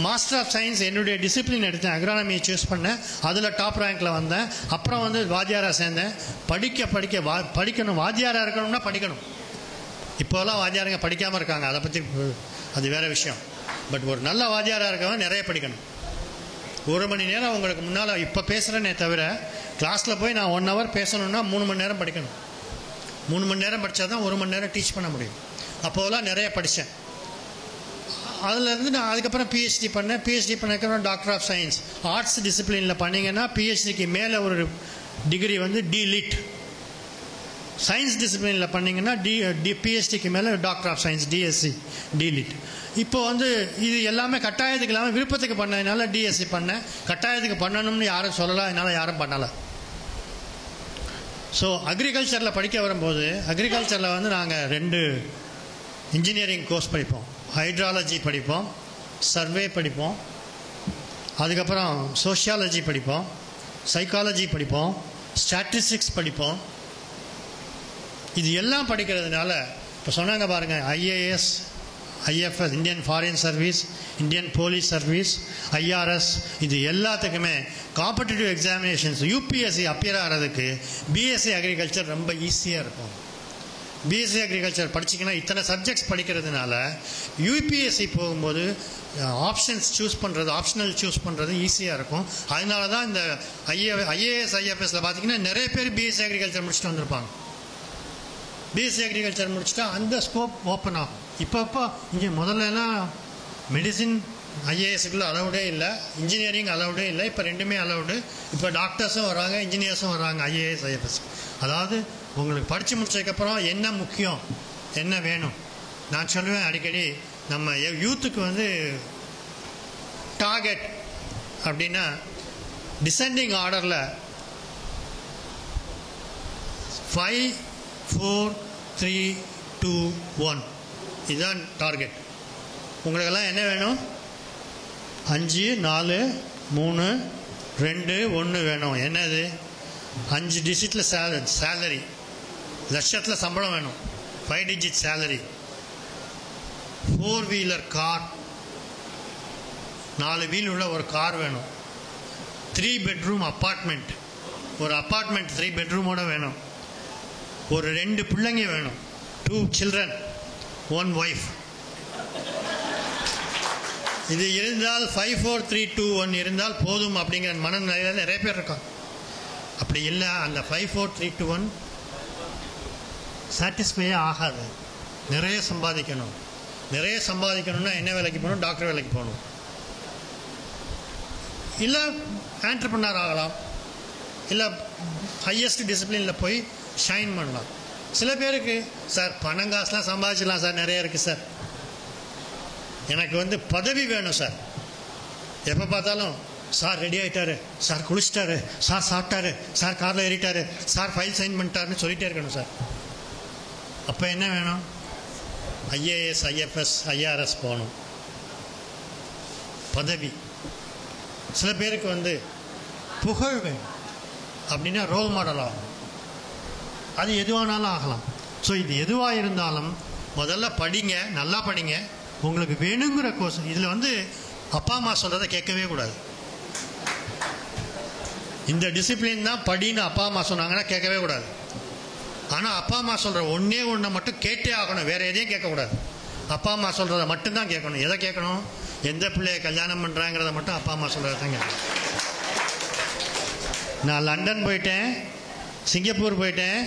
மாஸ்டர் ஆஃப் சயின்ஸ் என்னுடைய டிசிப்ளின் எடுத்தேன், அக்ரானமியை சூஸ் பண்ணேன், அதில் டாப் ரேங்க்கில் வந்தேன். அப்புறம் வந்து வாத்தியாராக சேர்ந்தேன். படிக்கணும், வாத்தியாராக இருக்கணும்னா படிக்கணும். இப்போலாம் வாத்தியாருங்க படிக்காமல் இருக்காங்க, அதை பற்றி அது வேறு விஷயம். பட் ஒரு நல்ல வாத்தியாராக இருக்கவன் நிறைய படிக்கணும். 1 மணி நேரம் உங்களுக்கு முன்னால் இப்போ பேசுகிறேனே தவிர, கிளாஸில் போய் நான் 1 ஹவர் பேசணுன்னா 3 மணி நேரம் படிக்கணும். 3 மணி நேரம் படித்தா தான் 1 மணி நேரம் டீச் பண்ண முடியும். அப்போலாம் நிறைய படித்தேன். அதுலேருந்து நான் அதுக்கப்புறம் பிஹெச்டி பண்ணேன். பிஹெச்டி பண்ணதுக்கப்புறம் டாக்டர் ஆஃப் சயின்ஸ். ஆர்ட்ஸ் டிசிப்ளினில் பண்ணிங்கன்னா பிஹெச்டிக்கு மேலே ஒரு டிகிரி வந்து டிலிட். சயின்ஸ் டிசிப்ளினில் பண்ணிங்கன்னா பிஹெச்டிக்கு மேலே doctor of science, DSc, DLitt. இப்போ வந்து இது எல்லாமே கட்டாயத்துக்கு இல்லாமல் விருப்பத்துக்கு பண்ணதுனால டிஎஸ்சி பண்ணேன். கட்டாயத்துக்கு பண்ணணும்னு யாரும் சொல்லலை, அதனால் யாரும் பண்ணலை. ஸோ அக்ரிகல்ச்சரில் படிக்க வரும்போது, அக்ரிகல்ச்சரில் வந்து நாங்கள் 2 இன்ஜினியரிங் கோர்ஸ் படிப்போம். ஹைட்ராலஜி படிப்போம், சர்வே படிப்போம், அதுக்கப்புறம் சோஷியாலஜி படிப்போம், சைக்காலஜி படிப்போம், ஸ்டாட்டிஸ்டிக்ஸ் படிப்போம். இது எல்லாம் படிக்கிறதுனால இப்போ சொன்னாங்க பாருங்கள், IAS, IFS, Indian foreign service, Indian police service, IRS, இது எல்லாத்துக்குமே காம்படிட்டிவ் எக்ஸாமினேஷன்ஸ் யூபிஎஸ்சி அப்பியர் ஆகிறதுக்கு பிஎஸ்சி அக்ரிகல்ச்சர் ரொம்ப ஈஸியாக இருக்கும். பிஎஸ்சி அக்ரிகல்ச்சர் படிச்சிங்கன்னா இத்தனை சப்ஜெக்ட்ஸ் படிக்கிறதுனால யூபிஎஸ்சி போகும்போது ஆப்ஷன்ஸ் சூஸ் பண்ணுறது, ஆப்ஷனல் சூஸ் பண்ணுறது ஈஸியாக இருக்கும். அதனால தான் இந்த ஐஏஎஸ், ஐஎஃப்எஸில் பார்த்தீங்கன்னா நிறைய பேர் பிஎஸ்சி அக்ரிகல்ச்சர் முடிச்சுட்டு வந்திருப்பாங்க. பிஎஸ்சி அக்ரிகல்ச்சர் முடிச்சுட்டா அந்த ஸ்கோப் ஓப்பன் ஆகும். இப்போ இங்கே முதல்லலாம் மெடிசின் ஐஏஎஸ்க்குள்ள அலவுடே இல்லை, இன்ஜினியரிங் அலவுடே இல்லை. இப்போ 2மே அலவுடு. இப்போ டாக்டர்ஸும் வராங்க, இன்ஜினியர்ஸும் வராங்க, ஐஏஎஸ், ஐஎஃப்எஸ். அதாவது உங்களுக்கு படித்து முடிச்சதுக்கப்புறம் என்ன முக்கியம், என்ன வேணும், நான் சொல்லுவேன் அடிக்கடி, நம்ம யூத்துக்கு வந்து டார்கெட் அப்படின்னா டிசெண்டிங் ஆர்டரில் 5, 4, 3, 2, 1 இதுதான் டார்கெட். உங்களுக்கெல்லாம் என்ன வேணும்? 5, 4, 3, 2, 1 வேணும். என்னது? 5 டிஜிட்டில் சேலரி, லட்சத்தில் சம்பளம் வேணும். 5 digit salary. 4 wheeler car, 4 wheel உள்ள ஒரு கார் வேணும். 3 பெட்ரூம் அப்பார்ட்மெண்ட், ஒரு அப்பார்ட்மெண்ட் 3 பெட்ரூமோட வேணும். ஒரு 2 பிள்ளைங்க வேணும். 2 children, 1 wife. இது இருந்தால் 5, 4, 3, 2, 1 இருந்தால் போதும் அப்படிங்கிற மனநிலையில் நிறைய பேர் இருக்காங்க. அப்படி இல்லை, அந்த 5, 4, 3, 2, 1 சாட்டிஸ்ஃபையே ஆகாது. நிறைய சம்பாதிக்கணும். நிறைய சம்பாதிக்கணும்னா என்ன வேலைக்கு போகணும்? டாக்டர் வேலைக்கு போகணும், இல்லை ஆண்டர்பிரனர் ஆகலாம், இல்லை ஹையஸ்ட் டிசிப்ளினில் போய் ஷைன் பண்ணலாம். சில பேருக்கு சார் பணம் காசுலாம் சம்பாதிச்சிடலாம் சார், நிறைய இருக்குது சார், எனக்கு வந்து பதவி வேணும் சார். எப்போ பார்த்தாலும் சார் ரெடி ஆகிட்டாரு, சார் குளிச்சிட்டாரு, சார் சாப்பிட்டாரு, சார் காரில் ஏறிட்டாரு, சார் ஃபைல் சைன் பண்ணிட்டாருன்னு சொல்லிகிட்டே இருக்கணும் சார். அப்போ என்ன வேணும்? ஐஏஎஸ், ஐஎஃப்எஸ், ஐஆர்எஸ் போகணும், பதவி. சில பேருக்கு வந்து புகழ் வேணும், அப்படின்னா ரோல் மாடல் ஆகும். அது எதுவானாலும் ஆகலாம். ஸோ இது எதுவாக இருந்தாலும் முதல்ல படிங்க, நல்லா படிங்க. உங்களுக்கு வேணுங்கிற கோர்ஸ். இதில் வந்து அப்பா அம்மா சொல்கிறத கேட்கவே கூடாது. இந்த டிசிப்ளின் தான் படின்னு அப்பா அம்மா சொன்னாங்கன்னா கேட்கவே கூடாது. ஆனால் அப்பா அம்மா சொல்கிற ஒன்றே ஒன்றை மட்டும் கேட்டே ஆகணும், வேறு எதையும் கேட்கக்கூடாது. அப்பா அம்மா சொல்கிறத மட்டும்தான் கேட்கணும். எதை கேட்கணும்? எந்த பிள்ளைய கல்யாணம் பண்ணுறாங்கிறத மட்டும் அப்பா அம்மா சொல்கிறத தான் கேட்கணும். நான் லண்டன் போயிட்டேன், சிங்கப்பூர் போயிட்டேன்,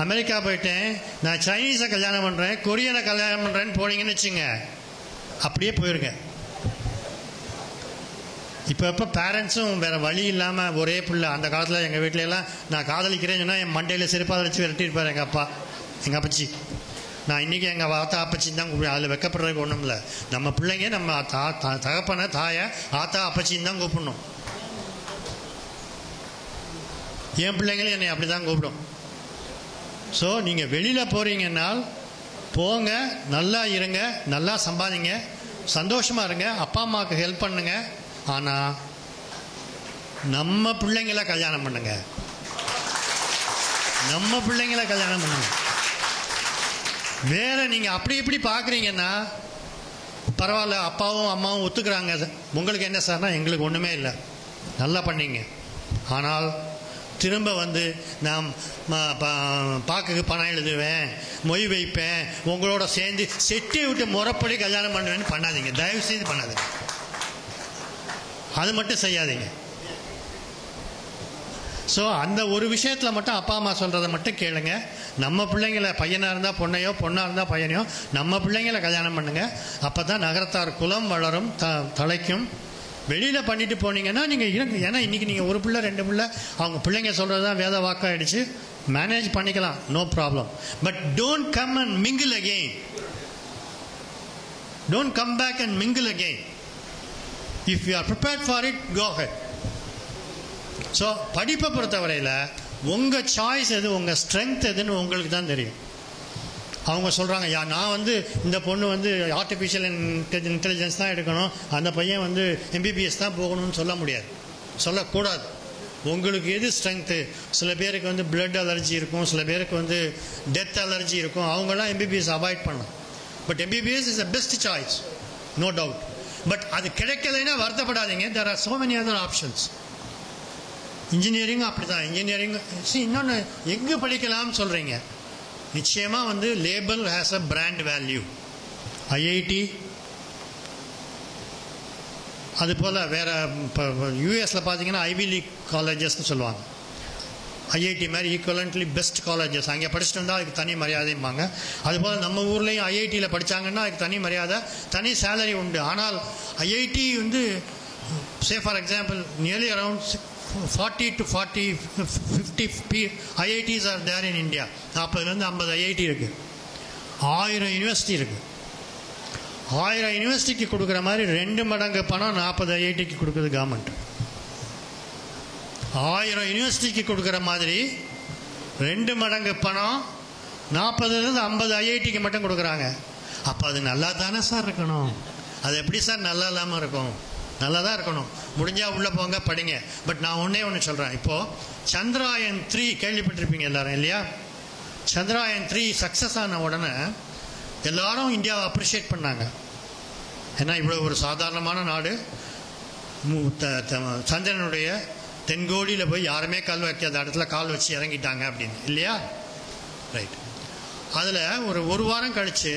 அமெரிக்கா போயிட்டேன், நான் சைனீஸை கல்யாணம் பண்ணுறேன், கொரியனை கல்யாணம் பண்ணுறேன்னு போனீங்கன்னு வச்சுங்க, அப்படியே போயிருங்க. இப்போ பேரண்ட்ஸும் வேறு வழி இல்லாமல் ஒரே பிள்ளை. அந்த காலத்தில் எங்கள் வீட்டிலலாம் நான் காதலிக்கிறேன்னு சொன்னால் என் மண்டையில் செருப்பாக வச்சு விரட்டியிருப்பார் எங்கள் அப்பா, எங்கள் அப்பச்சி. நான் இன்றைக்கி எங்கள் ஆத்தா அப்பச்சின்னு தான் கூப்பிடுவேன். அதில் வெக்கப்படுறதுக்கு ஒன்றும் இல்லை. நம்ம பிள்ளைங்க நம்ம தகப்பனை தாயை ஆத்தா அப்பச்சின்னு தான் கூப்பிடணும். என் பிள்ளைங்களும் என்னை அப்படி தான் கூப்பிடும். ஸோ நீங்கள் வெளியில் போகிறீங்கன்னால் போங்க, நல்லா இருங்க, நல்லா சம்பாதிங்க, சந்தோஷமாக இருங்க, அப்பா அம்மாவுக்கு ஹெல்ப் பண்ணுங்க. ஆனால் நம்ம பிள்ளைங்களை கல்யாணம் பண்ணுங்க, நம்ம பிள்ளைங்களை கல்யாணம் பண்ணுங்க. வேற நீங்கள் அப்படி இப்படி பார்க்குறீங்கன்னா பரவாயில்ல, அப்பாவும் அம்மாவும் ஒத்துக்கிறாங்க, உங்களுக்கு என்ன சார்னா எங்களுக்கு ஒன்றுமே இல்லை, நல்லா பண்ணீங்க. ஆனால் திரும்ப வந்து நான் பாக்குக்கு பணம் எழுதுவேன், மொய் வைப்பேன், உங்களோட சேர்ந்து செட்டி விட்டு முறைப்படி கல்யாணம் பண்ணுவேன்னு பண்ணாதீங்க, தயவு செய்து பண்ணாதீங்க. அது மட்டும் செய்யாதீங்க. ஸோ அந்த ஒரு விஷயத்தில் மட்டும் அப்பா அம்மா சொல்கிறத மட்டும் கேளுங்க. நம்ம பிள்ளைங்களை, பையனாக இருந்தால் பொண்ணையோ, பொண்ணாக இருந்தால் பையனையோ, நம்ம பிள்ளைங்களை கல்யாணம் பண்ணுங்க. அப்போ தான் நகரத்தார் குலம் வளரும், தலைக்கும். வெளியில் பண்ணிட்டு போனீங்கன்னா நீங்கள் ஏன்னா இன்றைக்கி நீங்கள் ஒரு பிள்ளை 2 பிள்ளை அவங்க பிள்ளைங்க சொல்கிறது தான் வேத வாக்காயிடுச்சு, மேனேஜ் பண்ணிக்கலாம், no problem. But don't come and mingle again, don't come back and mingle again. If you are prepared for it, go head. So படிப்பை பொறுத்தவரையில் உங்கள் சாய்ஸ் எது, உங்கள் ஸ்ட்ரென்த் எதுன்னு உங்களுக்கு தான் தெரியும். அவங்க சொல்கிறாங்க, நான் வந்து இந்த பொண்ணு வந்து ஆர்டிஃபிஷியல் இன்டெலிஜென்ஸ் தான் எடுக்கணும், அந்த பையன் வந்து MBBS தான் போகணும்னு சொல்ல முடியாது, சொல்லக்கூடாது. உங்களுக்கு எது ஸ்ட்ரென்த்து? சில பேருக்கு வந்து பிளட் அலர்ஜி இருக்கும், சில பேருக்கு வந்து டெத் அலர்ஜி இருக்கும், அவங்களாம் MBBS அவாய்ட் பண்ணலாம். But MBBS is the best choice, no doubt. But அது கிடைக்கலைன்னா வருத்தப்படாதீங்க, there are so many other options. இன்ஜினியரிங்கும் அப்படி தான். இன்ஜினியரிங் இன்னொன்று எங்கே படிக்கலாம்னு சொல்கிறீங்க, நிச்சயமாக வந்து label has a brand value. IIT அது போல் வேறு இப்போ யூஎஸில் பார்த்தீங்கன்னா ஐவி லீக் காலேஜஸ்ன்னு சொல்லுவாங்க. IIT மாதிரி ஈக்குவலண்ட்லி பெஸ்ட் காலேஜஸ், அங்கே படிச்சுட்டு வந்தால் அதுக்கு தனி மரியாதைம்பாங்க. அதுபோல் நம்ம ஊர்லேயும் IITயில் படித்தாங்கன்னா அதுக்கு தனி மரியாதை, தனி சேலரி உண்டு. ஆனால் IIT வந்து say for example nearly around 40 to 50 IITs are there in India. 40 50 IIT இருக்கு, 1000 யூனிவர்சிட்டி இருக்கு. 1000 யூனிவர்சிட்டிக்கு கொடுக்குற மாதிரி 2 மடங்கு பணம் 40 IITக்கு கொடுக்குது கவர்மெண்ட். 1000 யூனிவர்சிட்டிக்கு கொடுக்குற மாதிரி 2 மடங்கு பணம் 40 50 IITக்கு மட்டும் கொடுக்குறாங்க. அப்போ அது நல்லா தானே சார் இருக்கணும்? அது எப்படி சார் நல்லா இல்லாமல் இருக்கும்? நல்லா தான் இருக்கணும். முடிஞ்சால் உள்ளே போங்க, படிங்க. பட் நான் ஒன்று சொல்கிறேன். இப்போது சந்திராயன் 3 கேள்விப்பட்டிருப்பீங்க எல்லாரும் இல்லையா? சந்திராயன் 3 சக்ஸஸ் ஆன உடனே எல்லாரும் இந்தியாவை அப்ரிஷியேட் பண்ணாங்க. ஏன்னா இவ்வளோ ஒரு சாதாரணமான நாடு, சந்திரனுடைய தென்கோடியில் போய் யாருமே கால் வைக்காத இடத்துல கால் வச்சு இறங்கிட்டாங்க அப்படின்னு இல்லையா? ரைட். அதில் ஒரு வாரம் கழித்து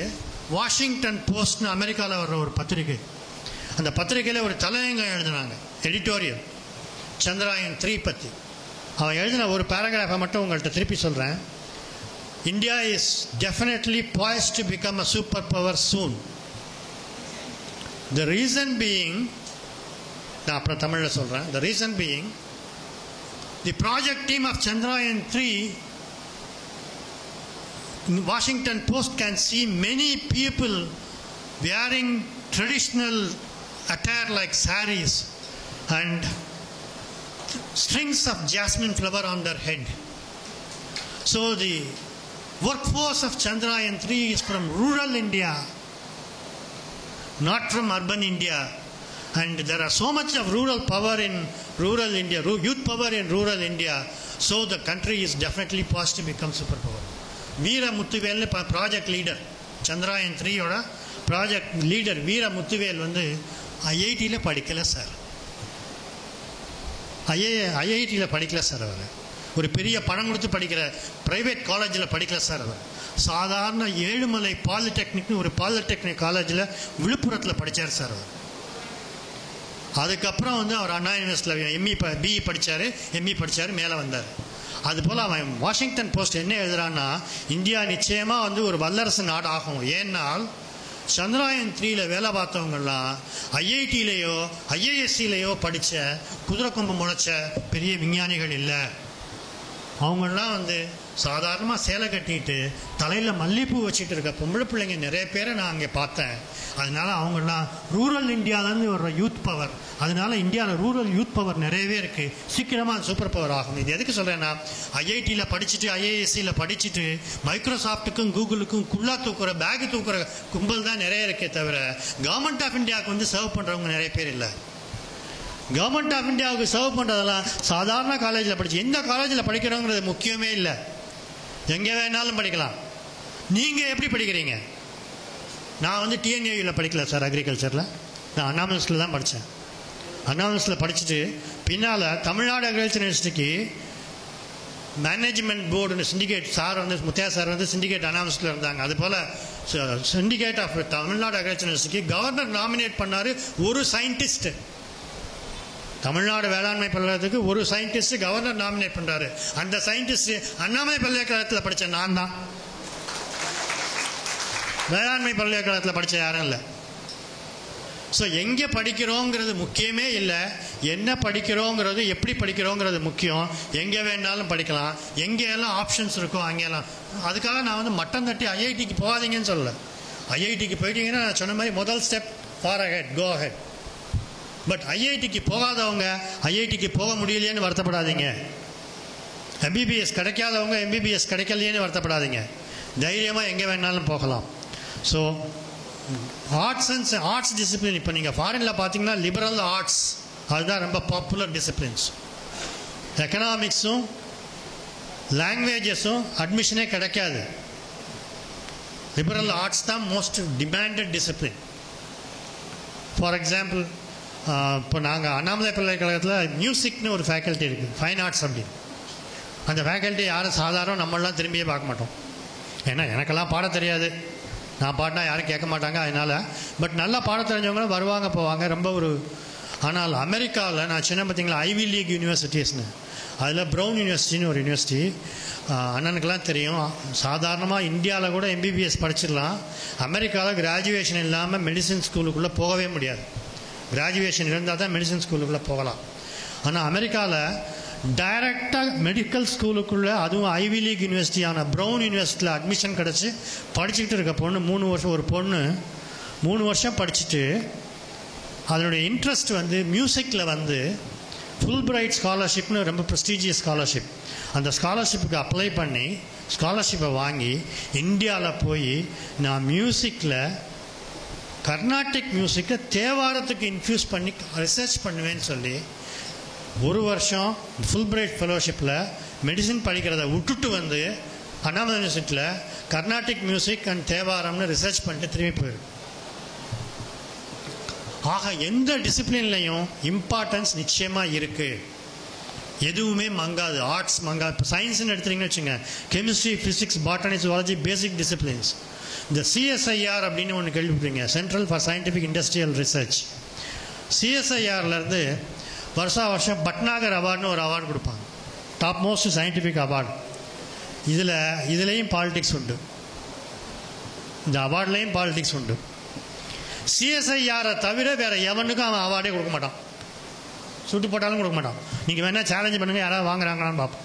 வாஷிங்டன் போஸ்ட்னு அமெரிக்காவில் வர்ற ஒரு பத்திரிகை, அந்த பத்திரிகையில் ஒரு தலையங்கம் எழுதினாங்க, எடிட்டோரியல், சந்திராயன் 3 பற்றி. அவன் எழுதின ஒரு பேராகிராஃபை மட்டும் உங்கள்கிட்ட திருப்பி சொல்கிறேன். India is definitely poised to become a super power soon. The reason being, நான் அப்புறம் தமிழில் சொல்கிறேன். The reason being, the project team of Chandrayaan 3, Washington Post can see many people wearing traditional attire like saris and strings of jasmine flower on their head. So the workforce of Chandrayaan 3 is from rural India, not from urban India. And there are so much of rural power in rural India, youth power in rural India. So the country is definitely poised to become superpower. Veera Muthuvelnu project leader, Chandrayaan 3 oda project leader வீர முத்துவேல் வந்து ஐஐடியில் படிக்கலை sir. ஐஐடியில் படிக்கல sir. அவர் ஒரு பெரிய பணம் கொடுத்து படிக்கிற ப்ரைவேட் காலேஜில் படிக்கல சார். அவர் சாதாரண ஏழுமலை பாலிடெக்னிக்னு ஒரு பாலிடெக்னிக் காலேஜில் விழுப்புரத்தில் படித்தார் சார். அவர் அதுக்கப்புறம் வந்து அவர் அண்ணா யூனிவர்சிட்டியில் பிஇ படித்தார், எம்இ படித்தார், மேலே வந்தார். அதுபோல் அவன் வாஷிங்டன் போஸ்ட் என்ன எழுதுறான்னா, இந்தியா நிச்சயமாக வந்து ஒரு வல்லரசு நாடு ஆகும். ஏன்னால் சந்திராயன் 3ல வேலை பார்த்தவங்கெல்லாம் ஐஐடியிலையோ ஐஏஎஸ்சிலையோ படித்த குதிரை கொம்பு முளைச்ச பெரிய விஞ்ஞானிகள் இல்லை. அவங்கெல்லாம் வந்து சாதாரணமாக சேலை கட்டிட்டு தலையில் மல்லிகைப்பூ வச்சுட்டு இருக்க பொம்பளை பிள்ளைங்க நிறைய பேரை நான் அங்கே பார்த்தேன். அதனால அவங்கெல்லாம் ரூரல் இந்தியாவிலேருந்து ஒரு யூத் பவர். அதனால இந்தியாவில் ரூரல் யூத் பவர் நிறையவே இருக்குது. சீக்கிரமாக சூப்பர் பவர் ஆகும். இது எதுக்கு சொல்கிறேன்னா, ஐஐடியில் படிச்சுட்டு ஐஏஎஸ்சியில் படிச்சுட்டு மைக்ரோசாஃப்ட்டுக்கும் கூகுளுக்கும் குள்ளா தூக்குற பேகு தூக்குற கும்பல் தான் நிறைய இருக்கே தவிர கவர்மெண்ட் ஆஃப் இந்தியாவுக்கு வந்து சர்வ் பண்ணுறவங்க நிறைய பேர் இல்லை. கவர்மெண்ட் ஆஃப் இந்தியாவுக்கு சர்வ் பண்ணுறதெல்லாம் சாதாரண காலேஜில் படிச்சு, எந்த காலேஜில் படிக்கிறோங்கிறது முக்கியமே இல்லை. எங்கே வேணாலும் படிக்கலாம். நீங்கள் எப்படி படிக்கிறீங்க? நான் வந்து டிஎன்ஏயூவில் படிக்கல சார், அக்ரிகல்ச்சரில். நான் அண்ணாமலையில் தான் படித்தேன். அண்ணாமலையில் படிச்சுட்டு பின்னால் தமிழ்நாடு அக்ரிகல்ச்சர் யூனிவர்சிட்டிக்கு மேனேஜ்மெண்ட் போர்டு சிண்டிகேட் சார் வந்து முத்தையா சார் வந்து சிண்டிகேட் அண்ணாமலையில் இருந்தாங்க. அதுபோல் சிண்டிகேட் ஆஃப் தமிழ்நாடு அக்ரிகல்ச்சர் யூனிவர்சிட்டிக்கு கவர்னர் நாமினேட் பண்ணார் ஒரு சயின்டிஸ்ட். தமிழ்நாடு வேளாண்மை பல்கலைக்கழகத்துக்கு ஒரு சயின்டிஸ்ட் கவர்னர் நாமினேட் பண்றாரு. அந்த சயின்டிஸ்ட் அண்ணாமலை பல்கலைக்கழகத்தில் படித்த நான் தான். வேளாண்மை பல்கலைக்கழகத்தில் படித்த யாரும் இல்லை. ஸோ எங்கே படிக்கிறோங்கிறது முக்கியமே இல்லை, என்ன படிக்கிறோங்கிறது எப்படி படிக்கிறோங்கிறது முக்கியம். எங்கே வேணாலும் படிக்கலாம், எங்கேயெல்லாம் ஆப்ஷன்ஸ் இருக்கோ அங்கேயெல்லாம். அதுக்காக நான் வந்து மட்டம் தட்டி ஐஐடிக்கு போகாதீங்கன்னு சொல்லலை. ஐஐடிக்கு போயிட்டீங்கன்னா நான் சொன்ன மாதிரி முதல் step for ahead, go ahead. But ஐஐடிக்கு போகாதவங்க ஐஐடிக்கு போக முடியலையேன்னு வருத்தப்படாதீங்க. எம்பிபிஎஸ் கிடைக்காதவங்க எம்பிபிஎஸ் கிடைக்கலையேன்னு வருத்தப்படாதீங்க. தைரியமாக எங்கே வேணாலும் போகலாம். ஸோ ஆர்ட்ஸ் டிசிப்ளின் இப்போ நீங்கள் ஃபாரினில் பார்த்தீங்கன்னா லிபரல் ஆர்ட்ஸ் அதுதான் ரொம்ப பாப்புலர் டிசிப்ளின்ஸ். எக்கனாமிக்ஸும் லாங்குவேஜஸும் அட்மிஷனே கிடைக்காது. லிபரல் ஆர்ட்ஸ் தான் most demanded discipline. For example, இப்போ நாங்கள் அண்ணாமலை பல்கலைக்கழகத்தில் மியூசிக்னு ஒரு ஃபேக்கல்ட்டி இருக்குது, ஃபைன் ஆர்ட்ஸ் அப்படின்னு. அந்த ஃபேக்கல்ட்டி யாரும் சாதாரண நம்மளாம் திரும்பியே பார்க்க மாட்டோம். ஏன்னா எனக்கெல்லாம் பாட தெரியாது, நான் பாடினா யாரும் கேட்க மாட்டாங்க. அதனால் பட் நல்லா பாட தெரிஞ்சவங்களும் வருவாங்க போவாங்க ரொம்ப ஒரு. ஆனால் அமெரிக்காவில் நான் சின்ன பார்த்தீங்களா ஐவி லீக் யூனிவர்சிட்டிஸ்னு, அதில் ப்ரௌன் யூனிவர்சிட்டின்னு ஒரு யூனிவர்சிட்டி அண்ணனுக்கெல்லாம் தெரியும். சாதாரணமாக இந்தியாவில் கூட எம்பிபிஎஸ் படிச்சிடலாம். அமெரிக்காவில் கிராஜுவேஷன் இல்லாமல் மெடிசன் ஸ்கூலுக்குள்ளே போகவே முடியாது. கிராஜுவேஷன் இருந்தால் தான் மெடிசன் ஸ்கூலுக்குள்ளே போகலாம். ஆனால் அமெரிக்காவில் டைரெக்டாக மெடிக்கல் ஸ்கூலுக்குள்ளே, அதுவும் ஐவி லீக் யூனிவர்சிட்டியான ப்ரௌன் யூனிவர்சிட்டியில் அட்மிஷன் கிடச்சி படிச்சுக்கிட்டு இருக்க பொண்ணு 3 வருஷம், ஒரு பொண்ணு 3 வருஷம் படிச்சுட்டு அதனுடைய இன்ட்ரெஸ்ட் வந்து மியூசிக்கில் வந்து ஃபுல் பிரைட் ஸ்காலர்ஷிப்னு ரொம்ப ப்ரெஸ்டீஜியஸ் ஸ்காலர்ஷிப். அந்த ஸ்காலர்ஷிப்புக்கு அப்ளை பண்ணி ஸ்காலர்ஷிப்பை வாங்கி இந்தியாவில் போய் நான் மியூசிக்கில் கர்நாடிக் மியூசிக்கை தேவாரத்துக்கு இன்ஃப்யூஸ் பண்ணி ரிசர்ச் பண்ணுவேன்னு சொல்லி 1 வருஷம் ஃபுல் பிரைட் ஃபெலோஷிப்பில் மெடிசின் படிக்கிறத விட்டுட்டு வந்து அண்ணாமலை யூனிவர்சிட்டியில் கர்நாடிக் மியூசிக் அண்ட் தேவாரம்னு ரிசர்ச் பண்ணிட்டு திரும்பி போயிருக்கு. ஆக எந்த டிசிப்ளின்லையும் இம்பார்ட்டன்ஸ் நிச்சயமாக இருக்குது. எதுவுமே மங்காது, ஆர்ட்ஸ் மங்காது. இப்போ சயின்ஸ்ன்னு எடுத்துட்டிங்கன்னு வச்சுங்க, chemistry, physics, botany, zoology, basic disciplines. இந்த சிஎஸ்ஐஆர் அப்படின்னு ஒன்று கேள்விப்பட்டீங்க, central for scientific industrial research. சிஎஸ்ஐஆர்லேருந்து வருஷம் பட்னாகர் அவார்டுன்னு ஒரு அவார்டு கொடுப்பாங்க, டாப் மோஸ்ட் சயின்டிஃபிக் அவார்டு. இதுலேயும் பாலிடிக்ஸ் உண்டு, இந்த அவார்ட்லேயும் பாலிடிக்ஸ் உண்டு. சிஎஸ்ஐஆரை தவிர வேறு எவனுக்கும் அவன் அவார்டே கொடுக்க மாட்டான், சுட்டு போட்டாலும் கொடுக்க மாட்டான். நீங்கள் வேணால் சேலஞ்ச் பண்ணுங்கள், யாராவது வாங்குறாங்களான்னு பார்ப்போம்.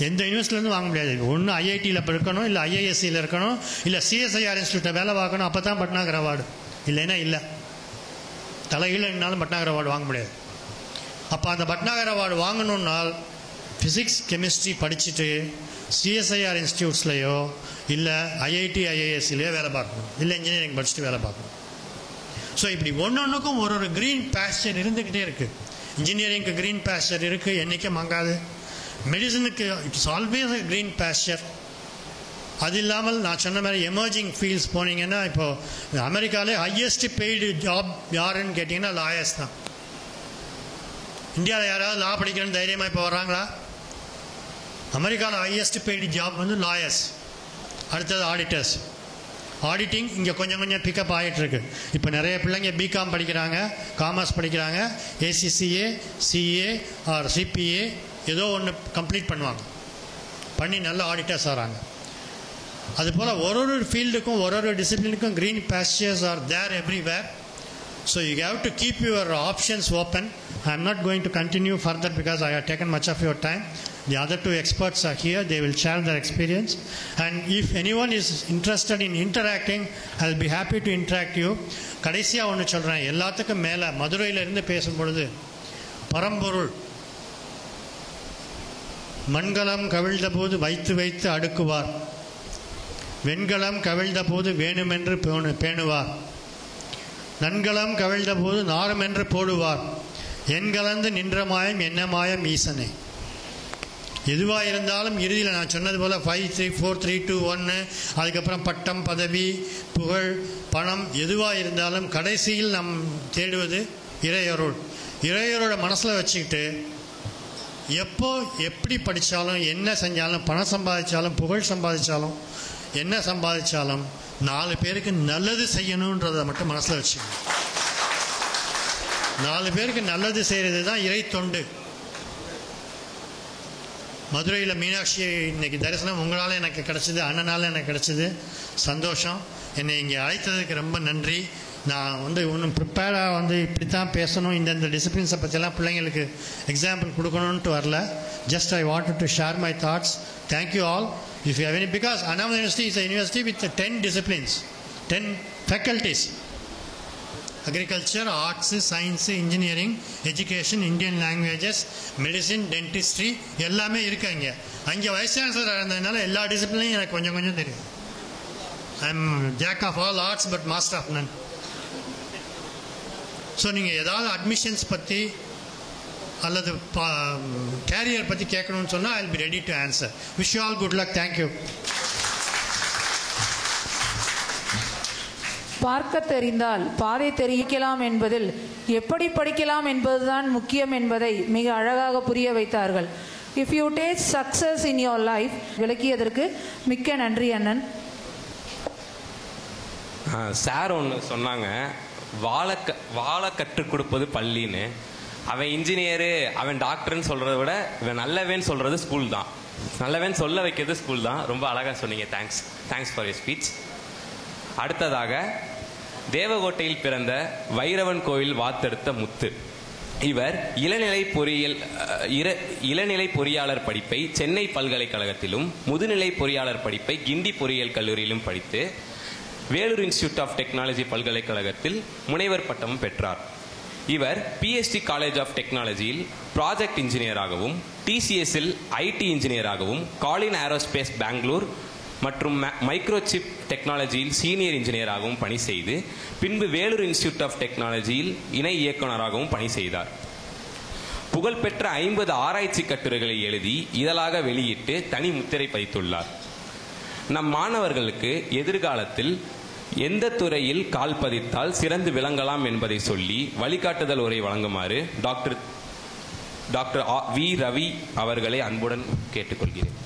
எந்த யூனிவர்சிட்டிலேருந்து வாங்க முடியாது. ஒன்று ஐஐடியில் இருக்கணும், இல்லை ஐஏஎஸ்சியில் இருக்கணும், இல்லை சிஎஸ்ஐஆர் இன்ஸ்டியூட்டில் வேலை பார்க்கணும். அப்போ தான் பட்னாகர் அவார்டு, இல்லைன்னா இல்லை. தலைகீழ என்னாலும் பட்னாகர் அவார்டு வாங்க முடியாது. அப்போ அந்த பட்னாகர் அவார்டு வாங்கணுன்னால் ஃபிசிக்ஸ் கெமிஸ்ட்ரி படிச்சுட்டு சிஎஸ்ஐஆர் இன்ஸ்டியூட்ஸ்லையோ இல்லை ஐஐடி ஐஏஎஸ்சிலையோ வேலை பார்க்கணும், இல்லை இன்ஜினியரிங் படிச்சுட்டு வேலை பார்க்கணும். ஸோ இப்படி ஒன்றுக்கும் ஒரு க்ரீன் பேஸ்டர் இருந்துக்கிட்டே இருக்குது. இன்ஜினியரிங்க்கு க்ரீன் பேஸ்டர் இருக்குது, என்றைக்கும் மங்காது. மெடிசனுக்கு இட்ஸ் ஆல்வேஸ் க்ரீன் பேஸ்டர். அது இல்லாமல் நான் சொன்ன மாதிரி எமர்ஜிங் ஃபீல்ட்ஸ் போனீங்கன்னா, இப்போது அமெரிக்காவிலே ஹையஸ்ட் பெய்டு ஜாப் யாருன்னு கேட்டிங்கன்னா லாயர்ஸ் தான். இந்தியாவில் யாராவது லா படிக்கணும்னு தைரியமாக இப்போ வர்றாங்களா? அமெரிக்காவில் ஹையஸ்ட் பெய்டு ஜாப் வந்து லாயர்ஸ், அடுத்தது ஆடிட்டர்ஸ். ஆடிட்டிங் இங்கே கொஞ்சம் கொஞ்சம் பிக்கப் ஆகிட்டுருக்கு. இப்போ நிறைய பிள்ளைங்க பிகாம் படிக்கிறாங்க, காமர்ஸ் படிக்கிறாங்க, ஏசிசிஏ, சிஏ ஆர் சிபிஏ ஏதோ ஒன்று கம்ப்ளீட் பண்ணி நல்ல ஆடிட்டர்ஸ் ஆகிறாங்க. அதுபோல் ஒரு ஃபீல்டுக்கும் ஒரு டிசிப்ளினுக்கும் green pastures are there everywhere. So you have to keep your options open. I am not going to continue further because I have taken much of your time. The other two experts are here. They will share their experience. And if anyone is interested in interacting, I will be happy to interact you. கடைசியாக ஒன்று சொல்கிறேன், எல்லாத்துக்கும் மேலே மதுரையிலிருந்து பேசும்பொழுது பரம்பொருள் மண்கலம் கவிழ்ந்த போது வைத்து அடுக்குவார், வெண்கலம் கவிழ்ந்த போது வேணுமென்று பேணுவார், நன்கலம் கவிழ்ந்த போது நாருமென்று போடுவார், எண்கலந்து நின்ற மாயம் என்ன மாயம் ஈசனே. எதுவாக இருந்தாலும் இறுதியில் நான் சொன்னது போல் 5 3 4 3 2 1, அதுக்கப்புறம் பட்டம், பதவி, புகழ், பணம் எதுவாக இருந்தாலும் கடைசியில் நம் தேடுவது இறையருள். இறையரோட மனசில் வச்சுக்கிட்டு எப்போ எப்படி படித்தாலும் என்ன செஞ்சாலும், பணம் சம்பாதிச்சாலும் புகழ் சம்பாதிச்சாலும் என்ன சம்பாதிச்சாலும் 4 பேருக்கு நல்லது செய்யணுன்றதை மட்டும் மனசில் வச்சுக்கணும். 4 பேருக்கு நல்லது செய்கிறது தான் இறை தொண்டு. மதுரையில் மீனாட்சி இன்னைக்கு தரிசனம் உங்களால் எனக்கு கிடச்சிது, அண்ணனால் எனக்கு கிடச்சிது, சந்தோஷம். என்னை இங்கே அழைத்ததுக்கு ரொம்ப நன்றி. நான் இன்னும் ப்ரிப்பேர்டாக இப்படி தான் பேசணும், இந்தந்த டிசிப்ளின்ஸை பற்றியெல்லாம் பிள்ளைங்களுக்கு எக்ஸாம்பிள் கொடுக்கணுன்ட்டு வரல. Just I wanted to share my thoughts. Thank you all. If you have any, because Annamalai University is a university with 10 disciplines, 10 faculties: agriculture, arts, science, engineering, education, Indian languages, medicine, dentistry எல்லாமே இருக்காங்க. அங்கே wise சான்சலராக இருந்ததுனால எல்லா டிசிப்ளினையும் எனக்கு கொஞ்சம் கொஞ்சம் தெரியும். I am jack of all arts but master of none. So நீங்கள் ஏதாவது அட்மிஷன்ஸ் பற்றி அல்லது கேரியர் பற்றி கேட்கணும்னு சொன்னால் I will be ready to answer. Wish you all good luck. Thank you. பார்க்க தெரிந்தால் பாதை தெரிவிக்கலாம் என்பதில் எப்படி படிக்கலாம் என்பதுதான் முக்கியம் என்பதை மிக அழகாக புரிய வைத்தார்கள். If you taste success in your life விளக்கியதற்கு மிக்க நன்றி அண்ணன். சார் ஒன்று சொன்னாங்க, வாழ கற்றுக் கொடுப்பது பள்ளின்னு. அவன் இன்ஜினியரு, அவன் டாக்டர்னு சொல்கிறத விட இவன் நல்லவேன்னு சொல்கிறது ஸ்கூல் தான். நல்லவேன்னு சொல்ல வைக்கிறது ஸ்கூல் தான். ரொம்ப அழகாக சொன்னீங்க. Thanks for your speech. அடுத்ததாக தேவகோட்டையில் பிறந்த வைரவன் கோவில் வாத்தெடுத்த முத்து. இவர் இளநிலை பொறியாளர் படிப்பை சென்னை பல்கலைக்கழகத்திலும் முதுநிலை பொறியாளர் படிப்பை கிண்டி பொறியியல் கல்லூரியிலும் படித்து வேலூர் இன்ஸ்டிடியூட் ஆஃப் டெக்னாலஜி பல்கலைக்கழகத்தில் முனைவர் பட்டமும் பெற்றார். இவர் பிஎஸ்டி காலேஜ் ஆஃப் டெக்னாலஜியில் ப்ராஜெக்ட் இன்ஜினியராகவும், டிசிஎஸ்ஸில் ஐடி இன்ஜினியராகவும், காலின் ஏரோஸ்பேஸ் பெங்களூர் மற்றும் மைக்ரோசிப் டெக்னாலஜியில் சீனியர் இன்ஜினியராகவும் பணி செய்து பின்பு வேலூர் இன்ஸ்டிடியூட் ஆஃப் டெக்னாலஜியில் இணை இயக்குநராகவும் பணி செய்தார். புகழ்பெற்ற 50 ஆராய்ச்சி கட்டுரைகளை எழுதி இதழாக வெளியிட்டு தனி முத்திரை பதித்துள்ளார். நம் மாணவர்களுக்கு எதிர்காலத்தில் எந்த துறையில் கால் பதித்தால் சிறந்து விளங்கலாம் என்பதை சொல்லி வழிகாட்டுதல் உரை வழங்குமாறு டாக்டர் வி ரவி அவர்களை அன்புடன் கேட்டுக்கொள்கிறேன்.